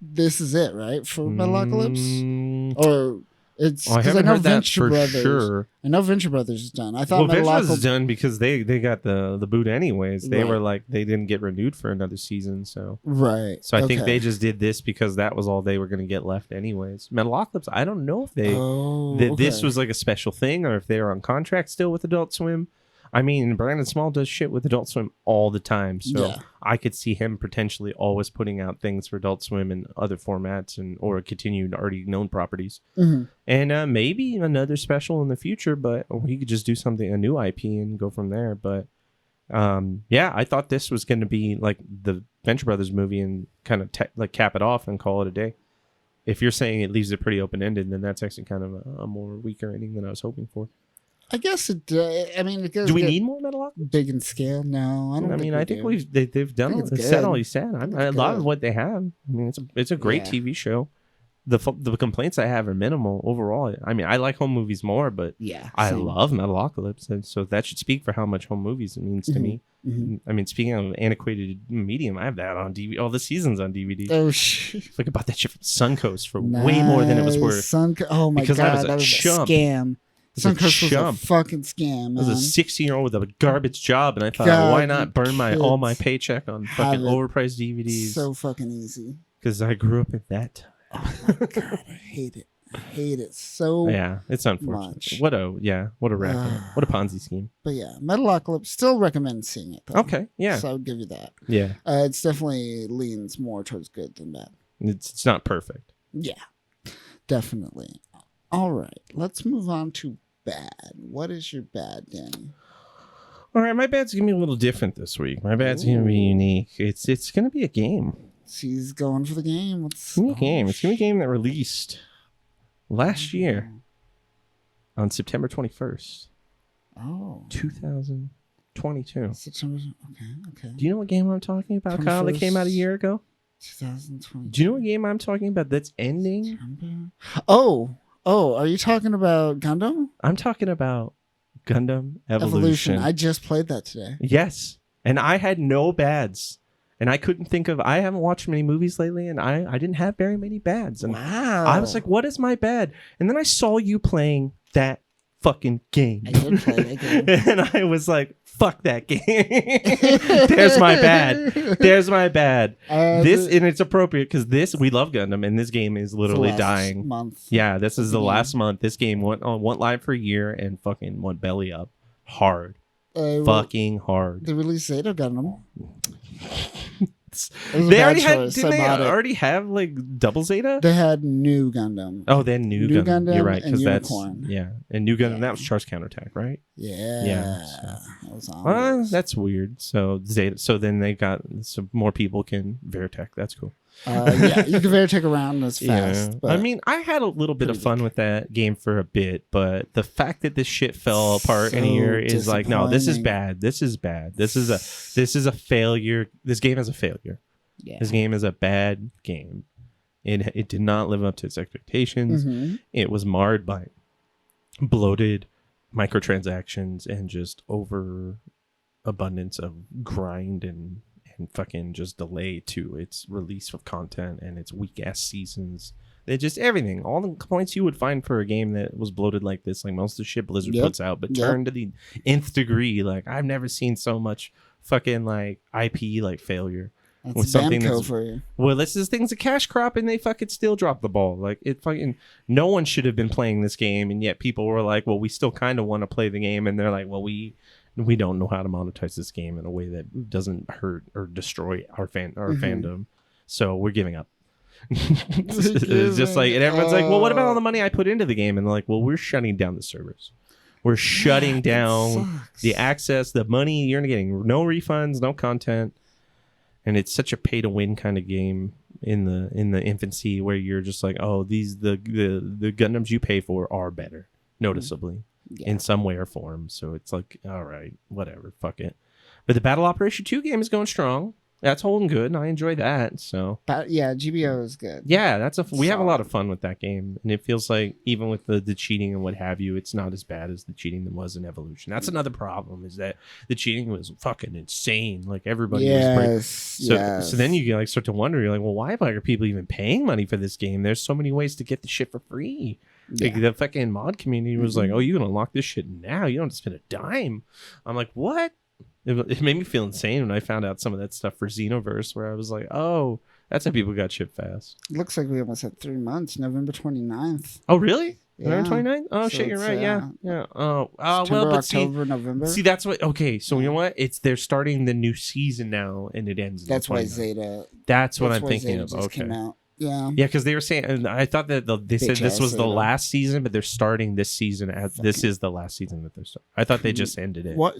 this is it, right? For Metalocalypse? Or It's I because haven't heard that Venture for Brothers. sure. I know Venture Brothers is done. I thought Venture Brothers Metalocalypse is done because they got the boot anyways. They Right. were like they didn't get renewed for another season, so Right. So I think they just did this because that was all they were going to get left anyways. Metalocalypse, I don't know if this was like a special thing or if they were on contract still with Adult Swim. I mean, Brandon Small does shit with Adult Swim all the time, so I could see him potentially always putting out things for Adult Swim and other formats or continued already known properties. Mm-hmm. And maybe another special in the future, but he could just do something, a new IP and go from there. But yeah, I thought this was going to be like the Venture Brothers movie and kind of like cap it off and call it a day. If you're saying it leaves it pretty open-ended, then that's actually kind of a more weaker ending than I was hoping for. I guess it. I mean, it do we need more Metalocalypse? Big in scale? No, I don't. I think they've done said all you said. A lot of what they have. I mean, it's a great TV show. The complaints I have are minimal overall. I mean, I like home movies more, but I love Metalocalypse, and so that should speak for how much home movies it means to me. Mm-hmm. I mean, speaking of antiquated medium, I have that on DVD. All the seasons on DVD. Oh shit! Like about that shit from Suncoast for way more than it was worth. Oh my god, that was a scam. Suncoast was a fucking scam, man. I was a 16-year-old with a garbage job, and I thought, why not burn all my paycheck on fucking overpriced DVDs? So fucking easy. Because I grew up at that time. Oh my god, I hate it. I hate it so. Yeah, it's unfortunate. Much. What a racket. What a Ponzi scheme. But yeah, Metalocalypse, still recommend seeing it. Though. Okay, yeah. So I would give you that. Yeah. It's definitely leans more towards good than bad. It's not perfect. Yeah, definitely. All right, let's move on to bad. What is your bad, Danny? All right, my bad's gonna be a little different this week. My bad's gonna be unique. It's gonna be a game. She's going for the game. It's gonna be a game. It's gonna be a game that released last year on September 21st. Oh. 2022. September. Okay. Do you know what game I'm talking about, Kyle? That came out a year ago. 2020. Do you know what game I'm talking about? That's ending. September? Oh, are you talking about Gundam? I'm talking about Gundam Evolution. I just played that today. Yes. And I had no bads. And I couldn't think of... I haven't watched many movies lately, and I didn't have very many bads. And wow. I was like, what is my bad? And then I saw you playing that fucking game. I did play that game. And I was like, fuck that game. There's my bad. And it's appropriate because we love Gundam, and this game is literally dying. Month. Yeah, this is the last month. This game went live for a year and fucking went belly up hard. Fucking hard. They released Zeta Gundam. They already have like Double Zeta? They had New Gundam. Oh, then New Gundam. You're right, because that's and New Gundam. That was Char's Counterattack, right? Yeah. So. That's weird. So Zeta. So then they got more people can Veritech. That's cool. Yeah, you can Veritech around as fast. Yeah. But I mean, I had a little bit of fun with that game for a bit, but the fact that this shit fell apart in a year is like, no, this is bad. This is bad. This is a failure. This game is a failure. Yeah. This game is a bad game. It did not live up to its expectations. Mm-hmm. It was marred by bloated microtransactions and just overabundance of grind and fucking just delay to its release of content and its weak ass seasons. It just everything, all the points you would find for a game that was bloated like this, like most of the shit Blizzard puts out, but turned to the nth degree. Like I've never seen so much fucking like IP like failure. That's with something that's for you. Well, this is things a cash crop, and they fucking still drop the ball. Like it fucking no one should have been playing this game, and yet people were like, "Well, we still kind of want to play the game," and they're like, "Well, we don't know how to monetize this game in a way that doesn't hurt or destroy our fandom, so we're giving up." It's just like, and everyone's like, "Well, what about all the money I put into the game?" And they're like, "Well, we're shutting down the servers. We're shutting down the access, the money. You're getting no refunds, no content." And it's such a pay to win kind of game in the infancy where you're just like, oh, these the Gundams you pay for are better, noticeably, in some way or form. So it's like, all right, whatever, fuck it. But the Battle Operation 2 game is going strong. That's holding good, and I enjoy that. So GBO is good. Yeah, we have a lot of fun with that game, and it feels like even with the cheating and what have you, it's not as bad as the cheating that was in Evolution. That's another problem, is that the cheating was fucking insane. Like everybody was so then you start to wonder, you're like, well, why are people even paying money for this game? There's so many ways to get the shit for free. Like the fucking mod community was like, "Oh, you can unlock this shit now. You don't have to spend a dime." I'm like, "What?" It made me feel insane when I found out some of that stuff for Xenoverse, where I was like, "Oh, that's how people got shit fast." Looks like we almost had 3 months. November 29th. Oh, really? Yeah. November 29th? Oh, So shit, you're it's, right. Yeah. Oh, September, well, but October, November. see, that's what. Okay, so you know what? They're starting the new season now, and it ends. That's on the why 29th. Zeta. That's what I'm why thinking Zeta of. just Okay. came out. Yeah. Yeah, because they were saying, and I thought that they said this was the last season, but they're starting this season. This is the last season that they're starting. I thought they just ended it. What?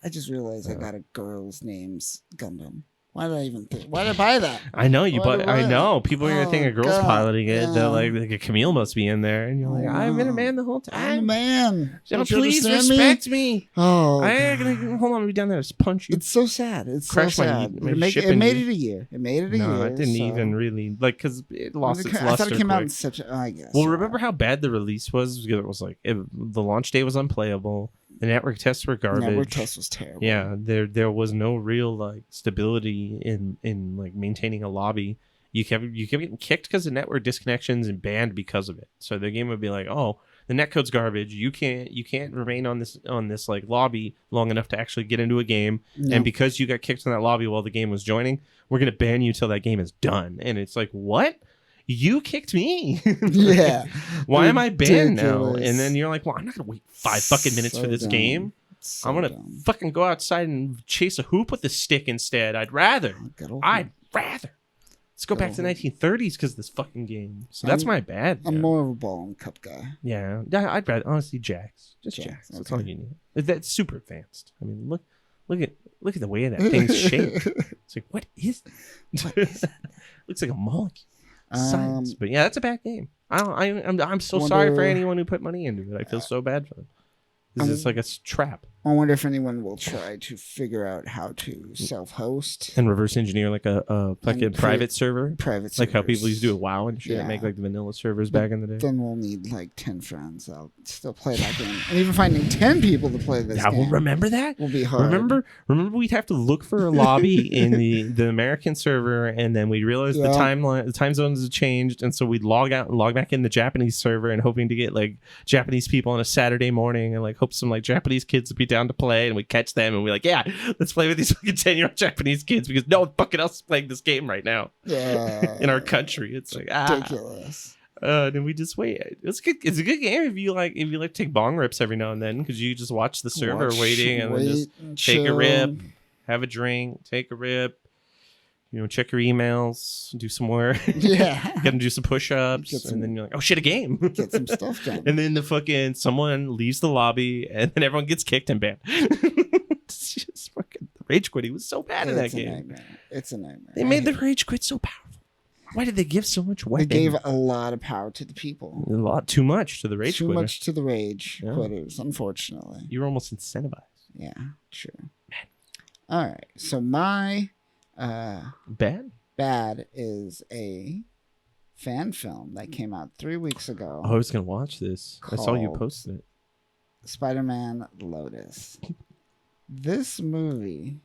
I just realized I got a girl's name's Gundam. Why did I even think? Why did I buy that? I know you, but I Why? know people are gonna think a girl's God, piloting it. yeah. They're like a Camille must be in there, and you're like, I've been a man the whole I'm a time. man. Don't you Please understand respect me. Oh, I ain't God. gonna hold on. I'll be down there to punch you. It's so sad. It's Crash so my- sad. my It made shipping- it a year. It made it a year. No, it didn't so- even really because it lost its luster. I thought it came out in quick. September. I guess. Well, yeah. remember how bad the release was? Because it was like the launch day was unplayable. The network tests were garbage. Network test was terrible. Yeah, there was no real like stability in like maintaining a lobby. You kept getting kicked because of network disconnections and banned because of it. So the game would be like, oh, the netcode's garbage. You can't remain on this like lobby long enough to actually get into a game. No. And because you got kicked in that lobby while the game was joining, we're gonna ban you till that game is done. And it's like, what? You kicked me. Yeah. Why am I banned now? Ridiculous. And then you're like, well, I'm not gonna wait 5 fucking minutes So for this dumb. game. So I'm gonna dumb. fucking go outside and chase a hoop with a stick instead. I'd rather. Let's go back to the 1930s because of this fucking game. So that's my bad. I'm yeah. more of a ball and cup guy. Yeah, I'd rather honestly Jax. Just Jax. That's all you need. That's super advanced. I mean, look at the way that thing's shaped. It's like, what is that? Looks like a molecule. Science. But yeah, that's a bad game. I'm so sorry for anyone who put money into it. I feel so bad for them. This is like a trap. I wonder if anyone will try to figure out how to self-host And reverse engineer like a fucking private server. private Like how servers. people used to do with WoW and shit. Yeah. Make like the vanilla servers back in the day. Then we'll need like 10 friends. I'll still play that game. And even finding 10 people to play this Yeah, well, game remember that? will be hard. Remember we'd have to look for a lobby in the American server, and then we realized the time zones had changed, and so we'd log out and log back in the Japanese server and hoping to get like Japanese people on a Saturday morning and like hope some like Japanese kids would be down to play, and we catch them and we're like, yeah, let's play with these fucking 10-year-old Japanese kids because no one fucking else is playing this game right now in our country. It's like ridiculous. then we just wait. It's good. It's a good game if you like take bong rips every now and then because you just watch the server waiting and then just take a rip, have a drink, take a rip. You know, check your emails, do some work. Yeah. Get them to do some push-ups, and then you're like, oh shit, a game. Get some stuff done. And then someone leaves the lobby, and then everyone gets kicked and banned. It's just fucking rage quitting was so bad in that game. Nightmare. It's a nightmare. They made the rage quit so powerful. Why did they give so much They weapon? gave a lot of power to the people. a lot too much to the rage Too quitter. much to the rage quitters, unfortunately. You were almost incentivized. Yeah, true. All right. So my Bad? bad is a fan film that came out 3 weeks ago. Oh, I was gonna watch this. I saw you Called- posted it. Spider-Man Lotus. This movie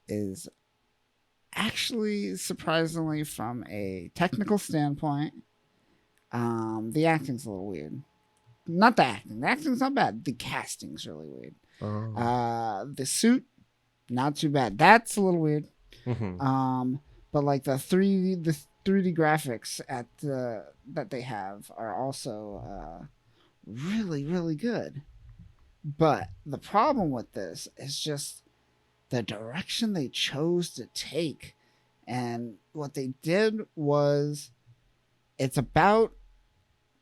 is actually surprisingly from a technical standpoint. The acting's a little weird. Not the acting. The acting's not bad. The casting's really weird. Oh. The suit, not too bad. That's a little weird. Mhm. But like the 3D graphics that they have are also really, really good. But the problem with this is just the direction they chose to take. And what they did was it's about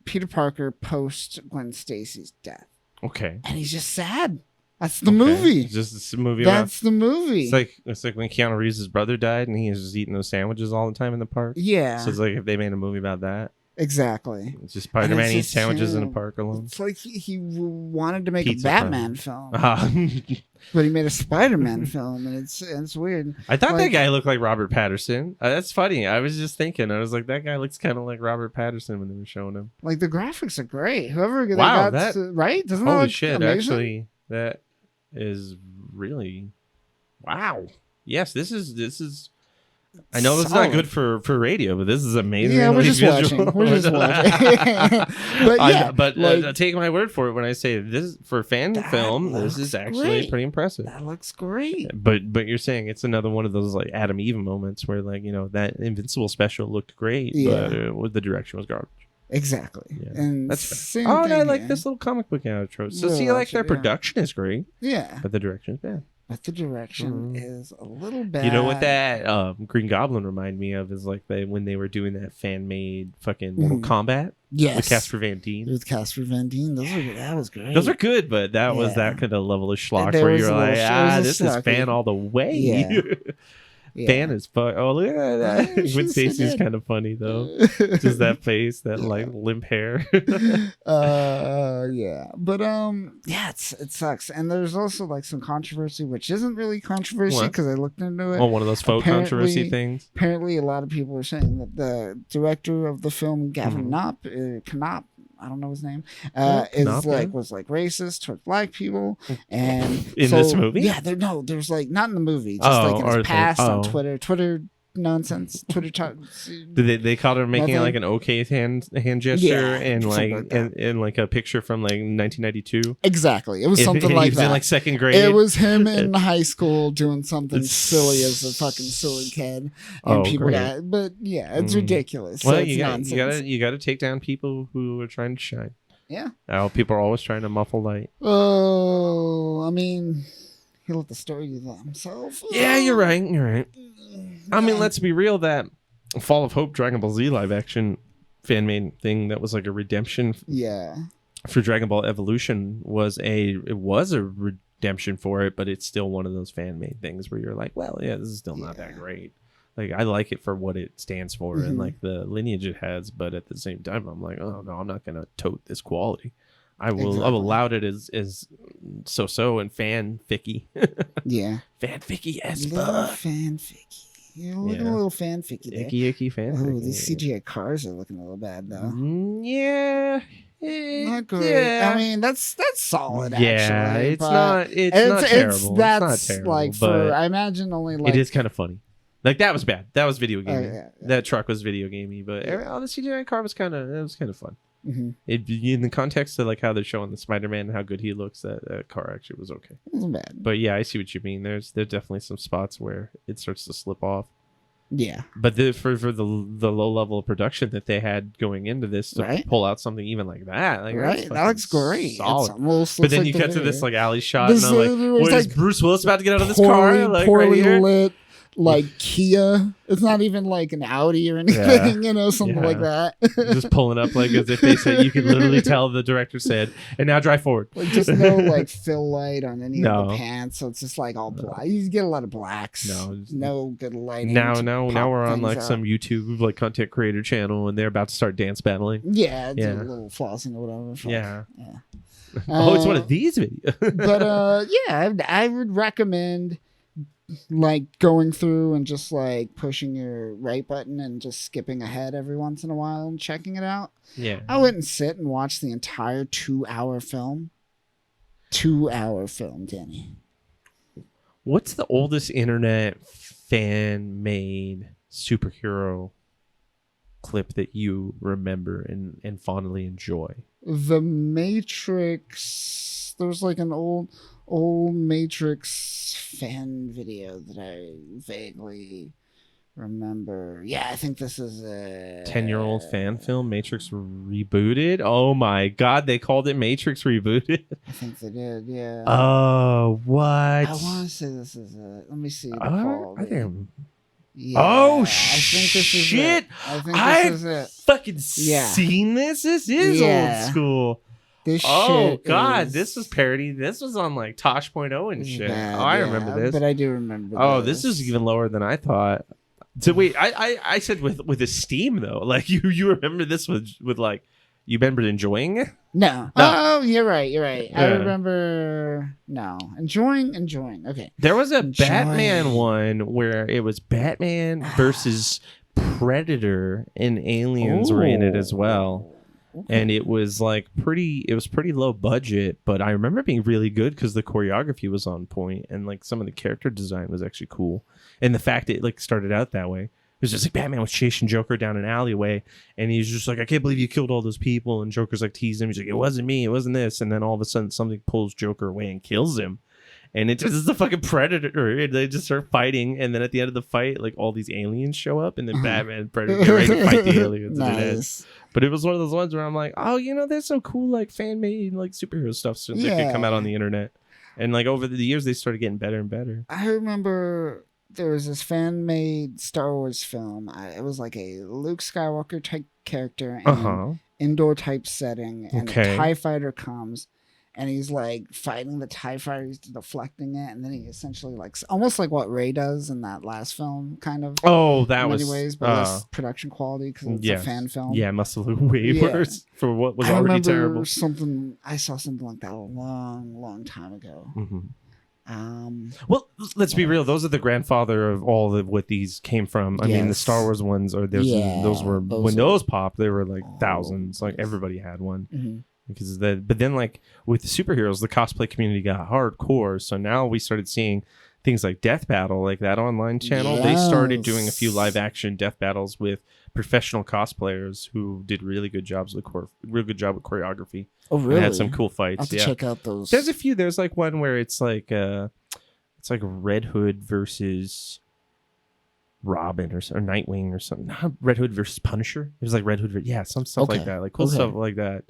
Peter Parker post Gwen Stacy's death. Okay. And he's just sad. That's the movie. It's just a movie about. That's the movie. It's like when Keanu Reeves' brother died and he was just eating those sandwiches all the time in the park. Yeah. So it's like if they made a movie about that. Exactly. It's just Spider-Man eats just sandwiches in a him. park alone. It's like he wanted to make Pizza a Batman film, but he made a Spider-Man film, and it's weird. I thought that Like- guy looked like Robert Patterson. That's funny. I was just thinking. I was like, that guy looks kind of like Robert Patterson when they were showing him. Like the graphics are great. Whoever they Wow, got right? Doesn't that Holy look shit! amazing? Actually, that is really wow. Yes, this is. I know it's not good for radio, but this is amazing. Yeah, we're just watching. But yeah, take my word for it when I say this for fan film. This is actually pretty impressive. That looks great. But you're saying it's another one of those like Adam Eve moments where like that Invincible special looked great, but the direction was garbage. Exactly. Yeah. And that's fair. And I like this little comic book outro. So see, like their production is great. Yeah. But the direction is bad. But the direction is a little bad. You know what that Green Goblin reminded me of is like when they were doing that fan made fucking Mortal Kombat. Yes. With Casper Van Dien. With Casper Van Dien. That was great. Those are good, but that was that kind of level of schlock where you're like, this is fan all the way. Yeah. Fan is fuck. Oh, look at that. Gwen Stacy's kind of funny though. Just that face, that like limp hair. Yeah. But yeah, it sucks. And there's also like some controversy, which isn't really controversy because I looked into it. Oh, one of those faux controversy things. Apparently, a lot of people are saying that the director of the film, Gavin Knopp, I don't know his name, was like racist towards black people, and in this movie, there's like not in the movie, just like in his past on Twitter nonsense, Twitter talk. They called her making like an okay hand gesture and like and like a picture from like 1992. Exactly, it was something like that. In like second grade. It was him in high school doing something silly as a fucking silly kid, and people got. But yeah, it's ridiculous. Well, so you gotta take down people who are trying to shine. Yeah. People are always trying to muffle light. Oh, I mean, he let the story do that himself. Yeah, you're right. I mean, let's be real. That Fall of Hope Dragon Ball Z live action fan made thing that was like a redemption. Yeah. For Dragon Ball Evolution was a redemption for it, but it's still one of those fan made things where you're like, well, yeah, this is still not that great. Like I like it for what it stands for and like the lineage it has, but at the same time, I'm like, oh no, I'm not gonna tote this quality. I've allowed it as so and fanficky. Yeah. Fanficky as fuck. fuck. Fanficky. You're looking a little fanficky there. Icky fanficky. Oh, these CGI cars are looking a little bad though. Yeah. Not great. Yeah. I mean, that's solid. Yeah, actually, it's not terrible. That's it's not terrible, like but I imagine only like it is kind of funny. Like that was bad. That was video gamey. Yeah. That truck was video gamey, but the CGI car was kind of fun. Mm-hmm. In the context of like how they're showing the Spider-Man and how good he looks, that car actually was okay. It wasn't bad. But yeah, I see what you mean. There's definitely some spots where it starts to slip off. Yeah. But for the low level of production that they had going into this to pull out something even like that, like that looks great. Solid. But then you cut to this like alley shot, and I'm like, what is Bruce Willis about to get out of this car? Like poorly right here? lit. Like Kia, it's not even like an Audi or anything, something like that. Just pulling up like as if they said, you can literally tell the director said, and now drive forward. Like just no like fill light on any of the pants, so it's just like all black. You get a lot of blacks. No good lighting. Now we're on like some YouTube like content creator channel, and they're about to start dance battling. Yeah, a little flossing or whatever. Yeah. It's one of these videos. But I would recommend like going through and just like pushing your right button and just skipping ahead every once in a while and checking it out. Yeah. I wouldn't sit and watch the entire 2-hour film. 2-hour film, Danny. What's the oldest internet fan made superhero clip that you remember and fondly enjoy? The Matrix. There's like an old Matrix fan video that I vaguely remember. Yeah, I think this is a 10-year-old fan film, Matrix Rebooted. Oh my god, they called it Matrix Rebooted. I think they did, yeah. Oh, what? I want to say this is it. Let me see the call. I think I think this is it. I think this is it. Fucking seen this. This is old school. This this was parody. This was on like Tosh.0 and shit. Bad, I remember this. But I do remember this is even lower than I thought. So wait, I said with esteem though. Like you remember this with like you remember enjoying it? No. Oh, you're right. I remember enjoying. Okay. There was a Batman one where it was Batman versus Predator and aliens were in it as well. and it was like pretty low budget, but I remember it being really good because the choreography was on point and like some of the character design was actually cool, and the fact it like started out that way. It was just like Batman was chasing Joker down an alleyway, and he's just like, I can't believe you killed all those people, and Joker's like teasing him. He's like, it wasn't me, it wasn't this, and then all of a sudden something pulls Joker away and kills him. And it just is a fucking predator. And they just start fighting. And then at the end of the fight, like all these aliens show up. And then Batman and Predator get ready to fight the aliens. Nice. But it was one of those ones where I'm like, oh, there's some cool like fan made like superhero stuff so that could come out on the internet. And like over the years, they started getting better and better. I remember there was this fan made Star Wars film. It was like a Luke Skywalker type character in an indoor type setting. And a TIE fighter comes. And he's like fighting the TIE fighter, he's deflecting it, and then he essentially like almost like what Rey does in that last film, kind of. Oh, that in was many ways, but less production quality because it's a fan film. Yeah, it must have looked way worse for what was already terrible. I saw something like that a long time ago. Well, let's be real; those are the grandfather of all of what these came from. I mean, the Star Wars ones are those were when those popped, they were like thousands. Like everybody had one. Because but then like with the superheroes, the cosplay community got hardcore. So now we started seeing things like Death Battle, like that online channel. They started doing a few live action death battles with professional cosplayers who did really good jobs with choreography. Oh, really? And had some cool fights. I'll have to check out those. There's a few. There's like one where it's like Red Hood versus Robin or Nightwing or something. Not Red Hood versus Punisher. It was like Red Hood. Some stuff like that. Like cool stuff like that.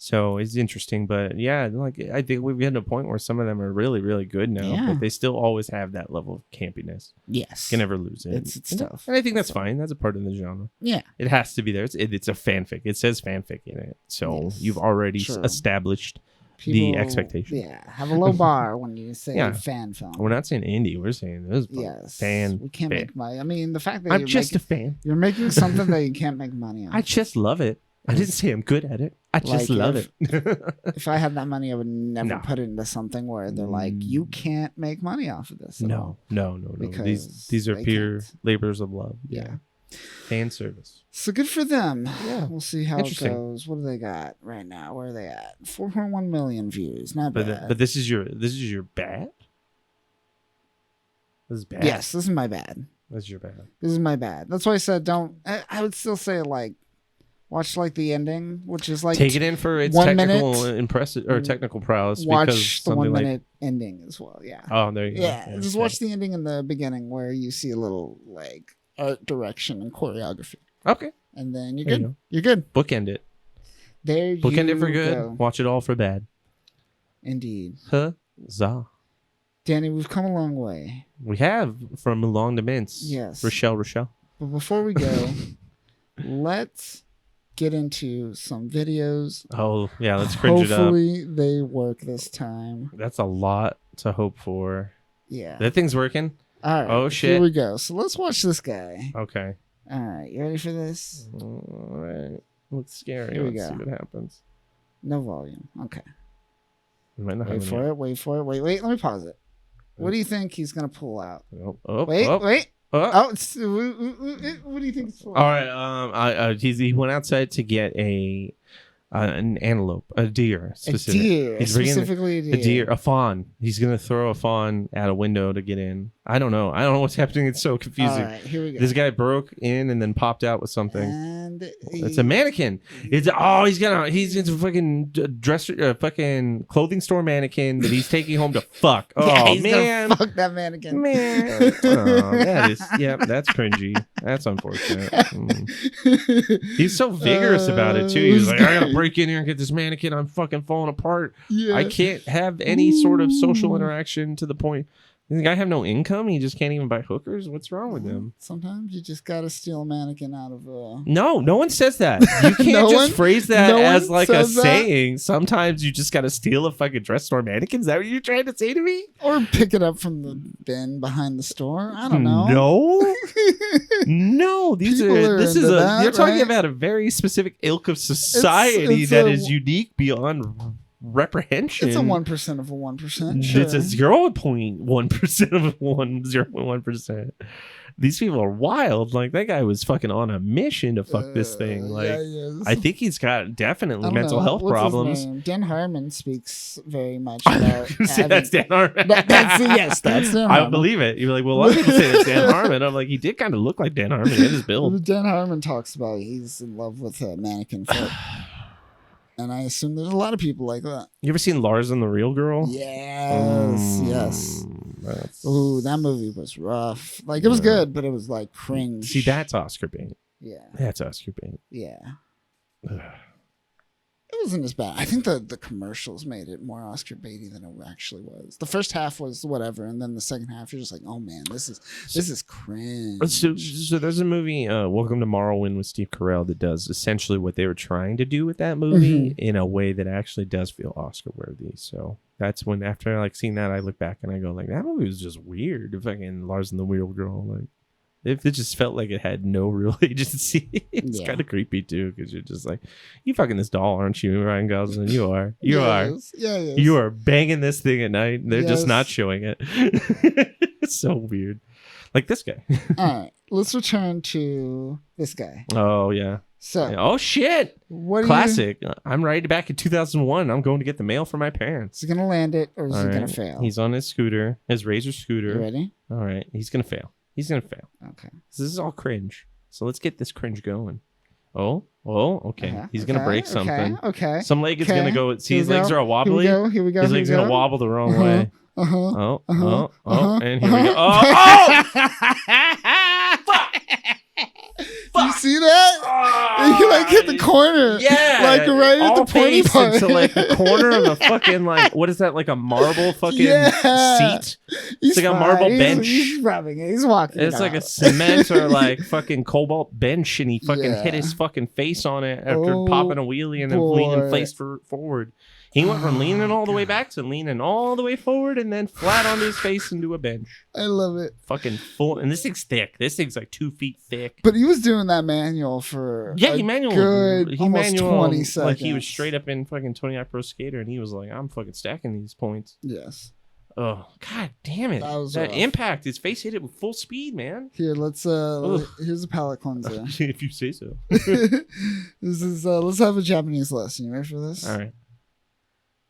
So it's interesting, but like I think we've gotten to a point where some of them are really, really good now, but they still always have that level of campiness. Yes, can never lose it. It's tough, and I think that's fine. That's a part of the genre. Yeah, it has to be there. It's a fanfic. It says fanfic in it, so you've already established the expectation. Yeah, have a low bar when you say fan film. We're not saying indie. We're saying this. Fan. We can't make money. I mean, the fact that I'm just a fan. You're making something that you can't make money on. I just love it. I didn't say I'm good at it. I just love it. If I had that money, I would never put it into something where they're like, you can't make money off of this. No. These are pure labors of love. Yeah. Fan service. So good for them. Yeah. We'll see how it goes. What do they got right now? Where are they at? 4.1 million views. Not bad. But this is your bad? This is bad? Yes, this is my bad. This is your bad. This is my bad. That's why I said I would still say like, watch like the ending, which is like take it in for its technical impressive or technical prowess. Watch the 1 minute ending as well. Yeah. Oh, there you go. Yeah, just watch the ending in the beginning where you see a little like art direction and choreography. Okay. And then you're good. You're good. Bookend it. There you Bookend it for good. Watch it all for bad. Indeed. Huzzah. Danny, we've come a long way. We have from long to mince. Yes. Rochelle. But before we go, let's get into some videos. Oh, yeah, let's cringe it up. Hopefully they work this time. That's a lot to hope for. Yeah. That thing's working? All right. Oh, shit. Here we go. So let's watch this guy. Okay. All right. You ready for this? All right. Looks scary. Here we Let's go. see what happens. No volume. Okay. Wait for it. Wait. Let me pause it. What do you think he's going to pull out? Wait. What do you think? All right. He went outside to get an antelope, a deer, specifically. He's specifically a deer, a fawn. He's gonna throw a fawn at a window to get in. I don't know what's happening. It's so confusing. All right, here we go. This guy broke in and then popped out with something. And it's a mannequin. He's in a fucking fucking clothing store mannequin that he's taking home to fuck. Oh he's man, gonna fuck that mannequin. Man, that's cringy. That's unfortunate. He's so vigorous about it too. He's like, I gotta break in here and get this mannequin. I'm fucking falling apart. Yeah. I can't have any sort of social interaction to the point. Does the guy have no income? He just can't even buy hookers? What's wrong with him? Sometimes you just gotta steal a mannequin out of No one says that. You can't phrase that as like a saying. Sometimes you just gotta steal a fucking dress store mannequin. Is that what you're trying to say to me? Or pick it up from the bin behind the store. I don't know. No. You're talking about a very specific ilk of society that is unique beyond reprehension. It's a 1% of a 1%. Sure. It's a 0.1% of a 0.1%. these people are wild. Like that guy was fucking on a mission to fuck this thing. Like I think he's got definitely mental health problems. Dan Harmon speaks very much about. That's Dan Harmon. That's Dan Harmon. I believe it. You're like, well, a lot of people say it's Dan Harmon. I'm like, he did kind of look like Dan Harmon in his build. Dan Harmon talks about he's in love with a mannequin foot. And I assume there's a lot of people like that. You ever seen Lars and the Real Girl? Yes. Ooh, that movie was rough. Like, it was good, but it was like cringe. See, that's Oscar bait. Yeah. That's Oscar bait. Yeah. It wasn't as bad. I think the commercials made it more Oscar baity than it actually was. The first half was whatever, and then the second half you're just like, oh man, this is cringe. So there's a movie, Welcome to Morrowind with Steve Carell, that does essentially what they were trying to do with that movie in a way that actually does feel Oscar worthy. So that's when after like seeing that, I look back and I go like, that movie was just weird. Fucking Lars and the Real Girl, like. If it just felt like it had no real agency, it's kind of creepy too, because you're just like, you fucking this doll, aren't you, Ryan Gosling? You are. Yes. You are banging this thing at night. They're just not showing it. It's so weird. Like this guy. All right, let's return to this guy. Oh yeah. So. Oh shit. What? Classic. I'm right back in 2001. I'm going to get the mail from my parents. Is he gonna land it or is he gonna fail? He's on his scooter, his Razor scooter. You ready? All right. He's gonna fail. Okay. This is all cringe. So let's get this cringe going. Oh, okay. He's going to break something. Okay. Some leg is going to go. See, his legs are all wobbly. Here we go. His legs going to wobble the wrong way. And here we go. Do you see that? He like hit the corner. Yeah. Like right at the pointy part. Into like the corner of a fucking like, what is that? Like a marble fucking seat? It's like a marble bench. He's rubbing it. He's walking. It's like a cement or like fucking cobalt bench, and he fucking hit his fucking face on it after popping a wheelie and then leaning face forward. He went from leaning all the way back to leaning all the way forward and then flat on his face into a bench. I love it. Fucking full. And this thing's thick. This thing's like 2 feet thick. But he was doing that manual for he almost 20 seconds. Like he was straight up in fucking 29 Pro Skater, and he was like, I'm fucking stacking these points. Yes. Oh, god damn it. That impact, his face hit it with full speed, man. Here, here's a palate cleanser. If you say so. This is, let's have a Japanese lesson. You ready for this? All right.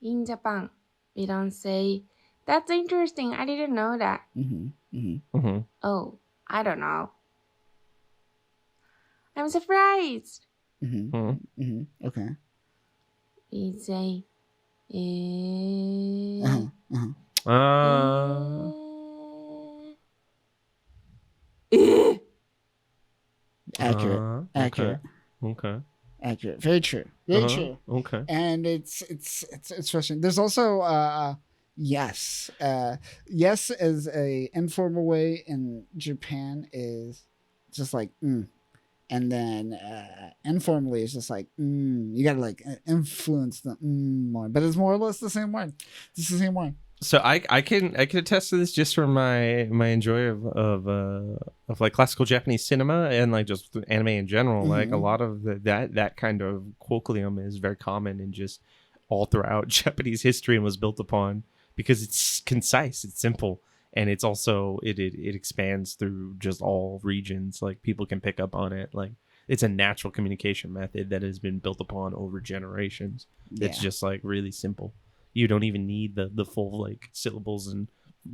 In Japan, we don't say, that's interesting, I didn't know that. Oh, I don't know. I'm surprised. Okay. We say, Accurate. Okay. Accurate. Very true. Very true. Okay. And it's frustrating. There's also yes. Yes as a informal way in Japan is just like and then informally it's just like you gotta like influence the more, but it's more or less the same word. It's the same word. So I can attest to this just from my enjoy of like classical Japanese cinema and like just anime in general. Like a lot of that kind of colloquium is very common in just all throughout Japanese history and was built upon because it's concise, it's simple, and it's also it expands through just all regions. Like people can pick up on it. Like it's a natural communication method that has been built upon over generations. It's just like really simple. You don't even need the full like syllables and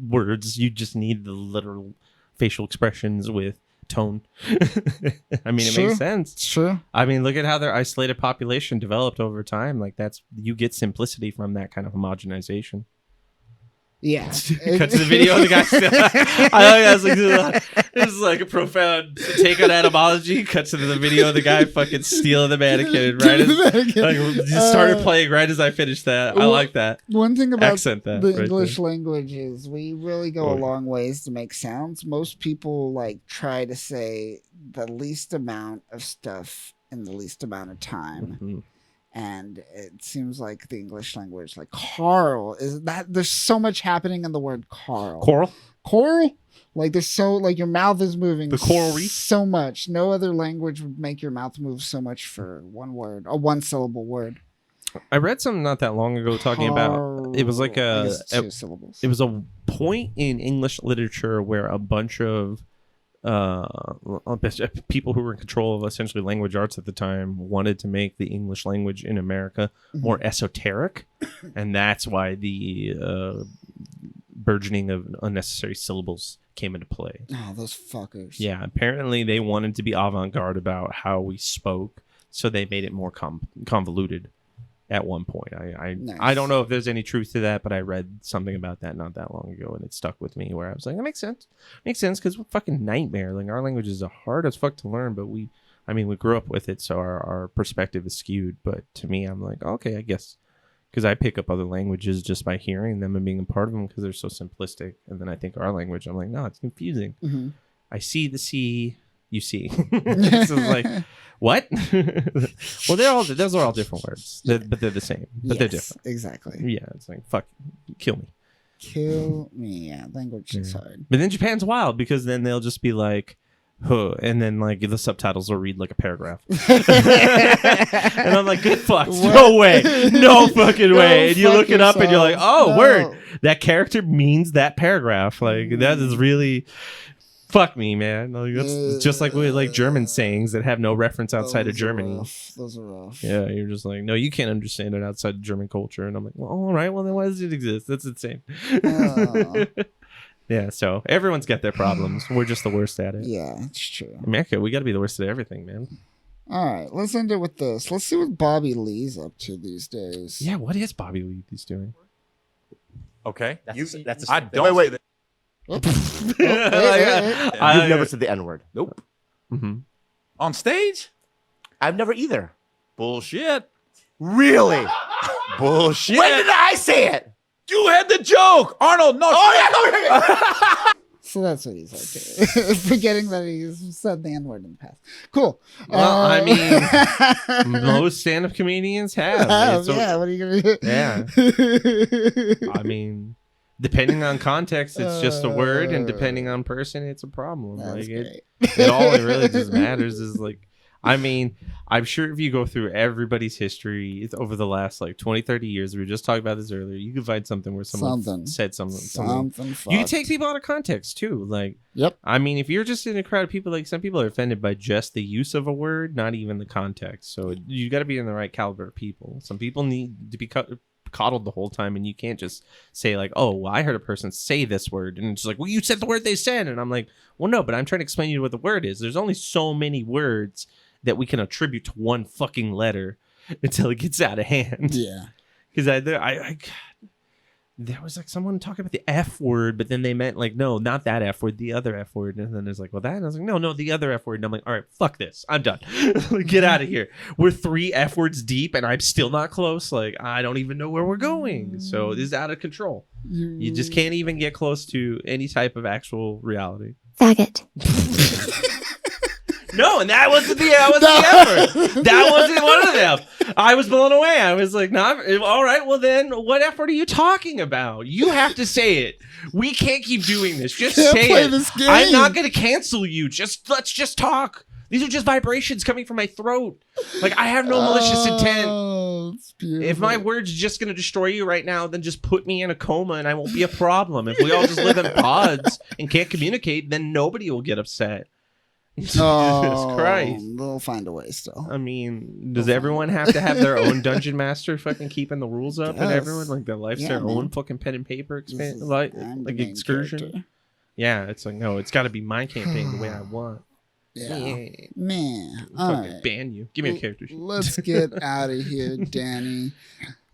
words. You just need the literal facial expressions with tone. I mean, it makes sense. It's true. I mean, look at how their isolated population developed over time. Like you get simplicity from that kind of homogenization. Yeah. Cut to the video of the guy still. I was like, this is like a profound take on etymology. Cut to the video of the guy fucking stealing the mannequin. Right as just started playing right as I finished that. I like that. One thing about the English language is we really go a long ways to make sounds. Most people like try to say the least amount of stuff in the least amount of time. And it seems like the English language, like Carl, is that there's so much happening in the word Carl. Coral? Like there's so like your mouth is moving the coral reef so much. No other language would make your mouth move so much for one word, a one syllable word. I read something not that long ago talking about it was like two syllables. It was a point in English literature where a bunch of people who were in control of essentially language arts at the time wanted to make the English language in America more esoteric, and that's why the burgeoning of unnecessary syllables came into play. Oh, those fuckers. Yeah, apparently they wanted to be avant-garde about how we spoke, so they made it more convoluted at one point. I don't know if there's any truth to that, but I read something about that not that long ago, and it stuck with me, where I was like, that makes sense. Makes sense, because we're fucking nightmare. Like, our language is hard as fuck to learn, but we grew up with it, so our perspective is skewed. But to me, I'm like, okay, I guess, because I pick up other languages just by hearing them and being a part of them, because they're so simplistic. And then I think our language, I'm like, no, it's confusing. Mm-hmm. I see the sea, you see. So it's like, what? Well, those are all different words, but they're the same, but they're different. Exactly. Yeah, it's like, fuck, kill me. Kill me. Yeah, language is hard. But then Japan's wild, because then they'll just be like, huh, and then like the subtitles will read like a paragraph. And I'm like, good fuck, no way, no fucking way. And you look it up and you're like, oh, word, that character means that paragraph. Like, that is really... Fuck me, man. Like, that's just like with like German sayings that have no reference outside of Germany. Those are rough. Yeah, you're just like, no, you can't understand it outside of German culture. And I'm like, well, all right, well then why does it exist? That's insane. Yeah, so everyone's got their problems. We're just the worst at it. Yeah, it's true. America, we got to be the worst at everything, man. All right, let's end it with this. Let's see what Bobby Lee's up to these days. Yeah, what is Bobby Lee doing? Okay, that's I don't. Wait. You've You've never said the N-word. Nope. Mm-hmm. On stage? I've never either. Bullshit. Really? Bullshit. When did I say it? You had the joke, Arnold. No. Oh yeah. So that's what he's like. Forgetting that he's said the N-word in the past. Cool. Well, I mean, most stand-up comedians have. Yeah, what are you going to do? Yeah. I mean, depending on context, it's just a word, and depending on person, it's a problem. Like it all it really just matters is like, I mean, I'm sure if you go through everybody's history over the last like 20, 30 years, we were just talking about this earlier, you can find something where someone said something. You can take people out of context too. Like, yep. I mean, if you're just in a crowd of people, like some people are offended by just the use of a word, not even the context. So you got to be in the right caliber of people. Some people need to be coddled the whole time, and you can't just say like, oh, well, I heard a person say this word, and it's like, well, you said the word they said, and I'm like, well, no, but I'm trying to explain to you what the word is. There's only so many words that we can attribute to one fucking letter until it gets out of hand. Yeah, because there was like someone talking about the F word, but then they meant like, no, not that F word, the other F word. And then there's like, well, that. And I was like, no, the other F word. And I'm like, all right, fuck this. I'm done. Get out of here. We're 3 F words deep and I'm still not close. Like, I don't even know where we're going. So this is out of control. You just can't even get close to any type of actual reality. Faggot. No, and that wasn't the effort. That wasn't one of them. I was blown away. I was like, nah, all right, well then, what effort are you talking about? You have to say it. We can't keep doing this. Just say it. This game. I'm not going to cancel you. Let's just talk. These are just vibrations coming from my throat. Like, I have no malicious intent. If my word's just going to destroy you right now, then just put me in a coma and I won't be a problem. If we all just live in pods and can't communicate, then nobody will get upset. Jesus Christ. They'll find a way still. I mean, does everyone have to have their own dungeon master fucking keeping the rules up, and everyone like their life's their own fucking pen and paper like excursion? Character. Yeah, it's like, no, it's got to be my campaign the way I want. Yeah. Man. Fucking ban you. Give me a character sheet. Let's get out of here, Danny.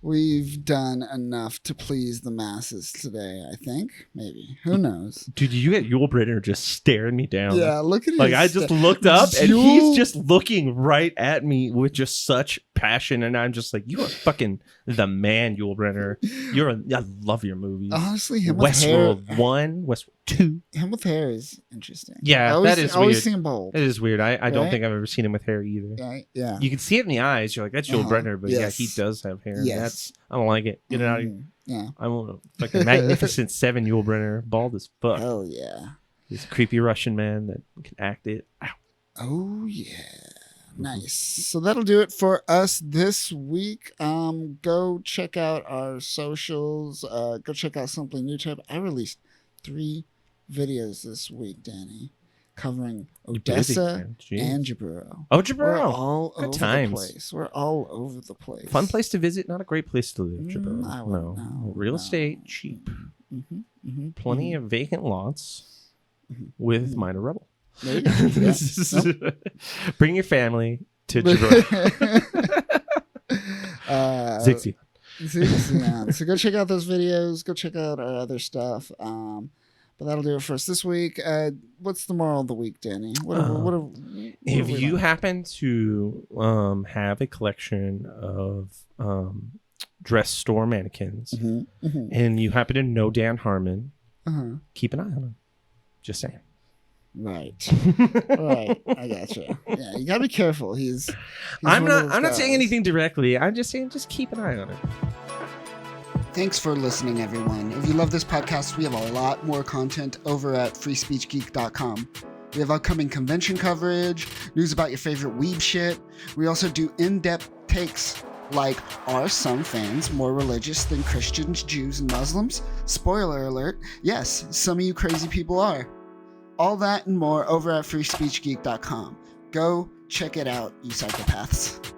We've done enough to please the masses today, I think. Maybe. Who knows? Dude, you get Yul Brynner just staring me down. Yeah, look at him. Like, I just looked up, and he's just looking right at me with just such passion, and I'm just like, you are fucking the man, Yul Brynner. I love your movies. Honestly, him Westworld with hair. 1, Westworld 2. Him with hair is interesting. Yeah, that is weird. I always see him bald. It is weird. I don't think I've ever seen him with hair either. Yeah. You can see it in the eyes. You're like, that's Yul Brynner, but yeah, he does have hair. Yes. I don't like it. Get it out of here. Yeah. I want like a Magnificent 7 Yul Brynner, bald as fuck. Oh, yeah. He's a creepy Russian man that can act it. Ow. Oh, yeah. Nice. So that'll do it for us this week. Go check out our socials. Go check out Simply NewType. I released 3 videos this week, Danny. covering busy, Odessa man. Jeez. and Jabruro. Oh, We're Jabruro. all Good over times. the place. We're all over the place. Fun place to visit, not a great place to live, Jabruro. I wouldn't know. Real No. estate, cheap. Mm-hmm. Plenty of vacant lots with minor rubble. There you go. Yeah. Bring your family to Jabruro. Zixi. So go check out those videos. Go check out our other stuff. But that'll do it for us this week. What's the moral of the week, Danny? If you happen to have a collection of dress store mannequins and you happen to know Dan Harmon, keep an eye on him. Just saying. Right. Right. I gotcha. Yeah, you gotta be careful. He's I'm one of those not guys. saying anything directly. I'm just saying just keep an eye on it. Thanks for listening, everyone. If you love this podcast, we have a lot more content over at freespeechgeek.com. We have upcoming convention coverage, news about your favorite weeb shit. We also do in-depth takes like, are some fans more religious than Christians, Jews, and Muslims? Spoiler alert, yes, some of you crazy people are. All that and more over at freespeechgeek.com. Go check it out, you psychopaths.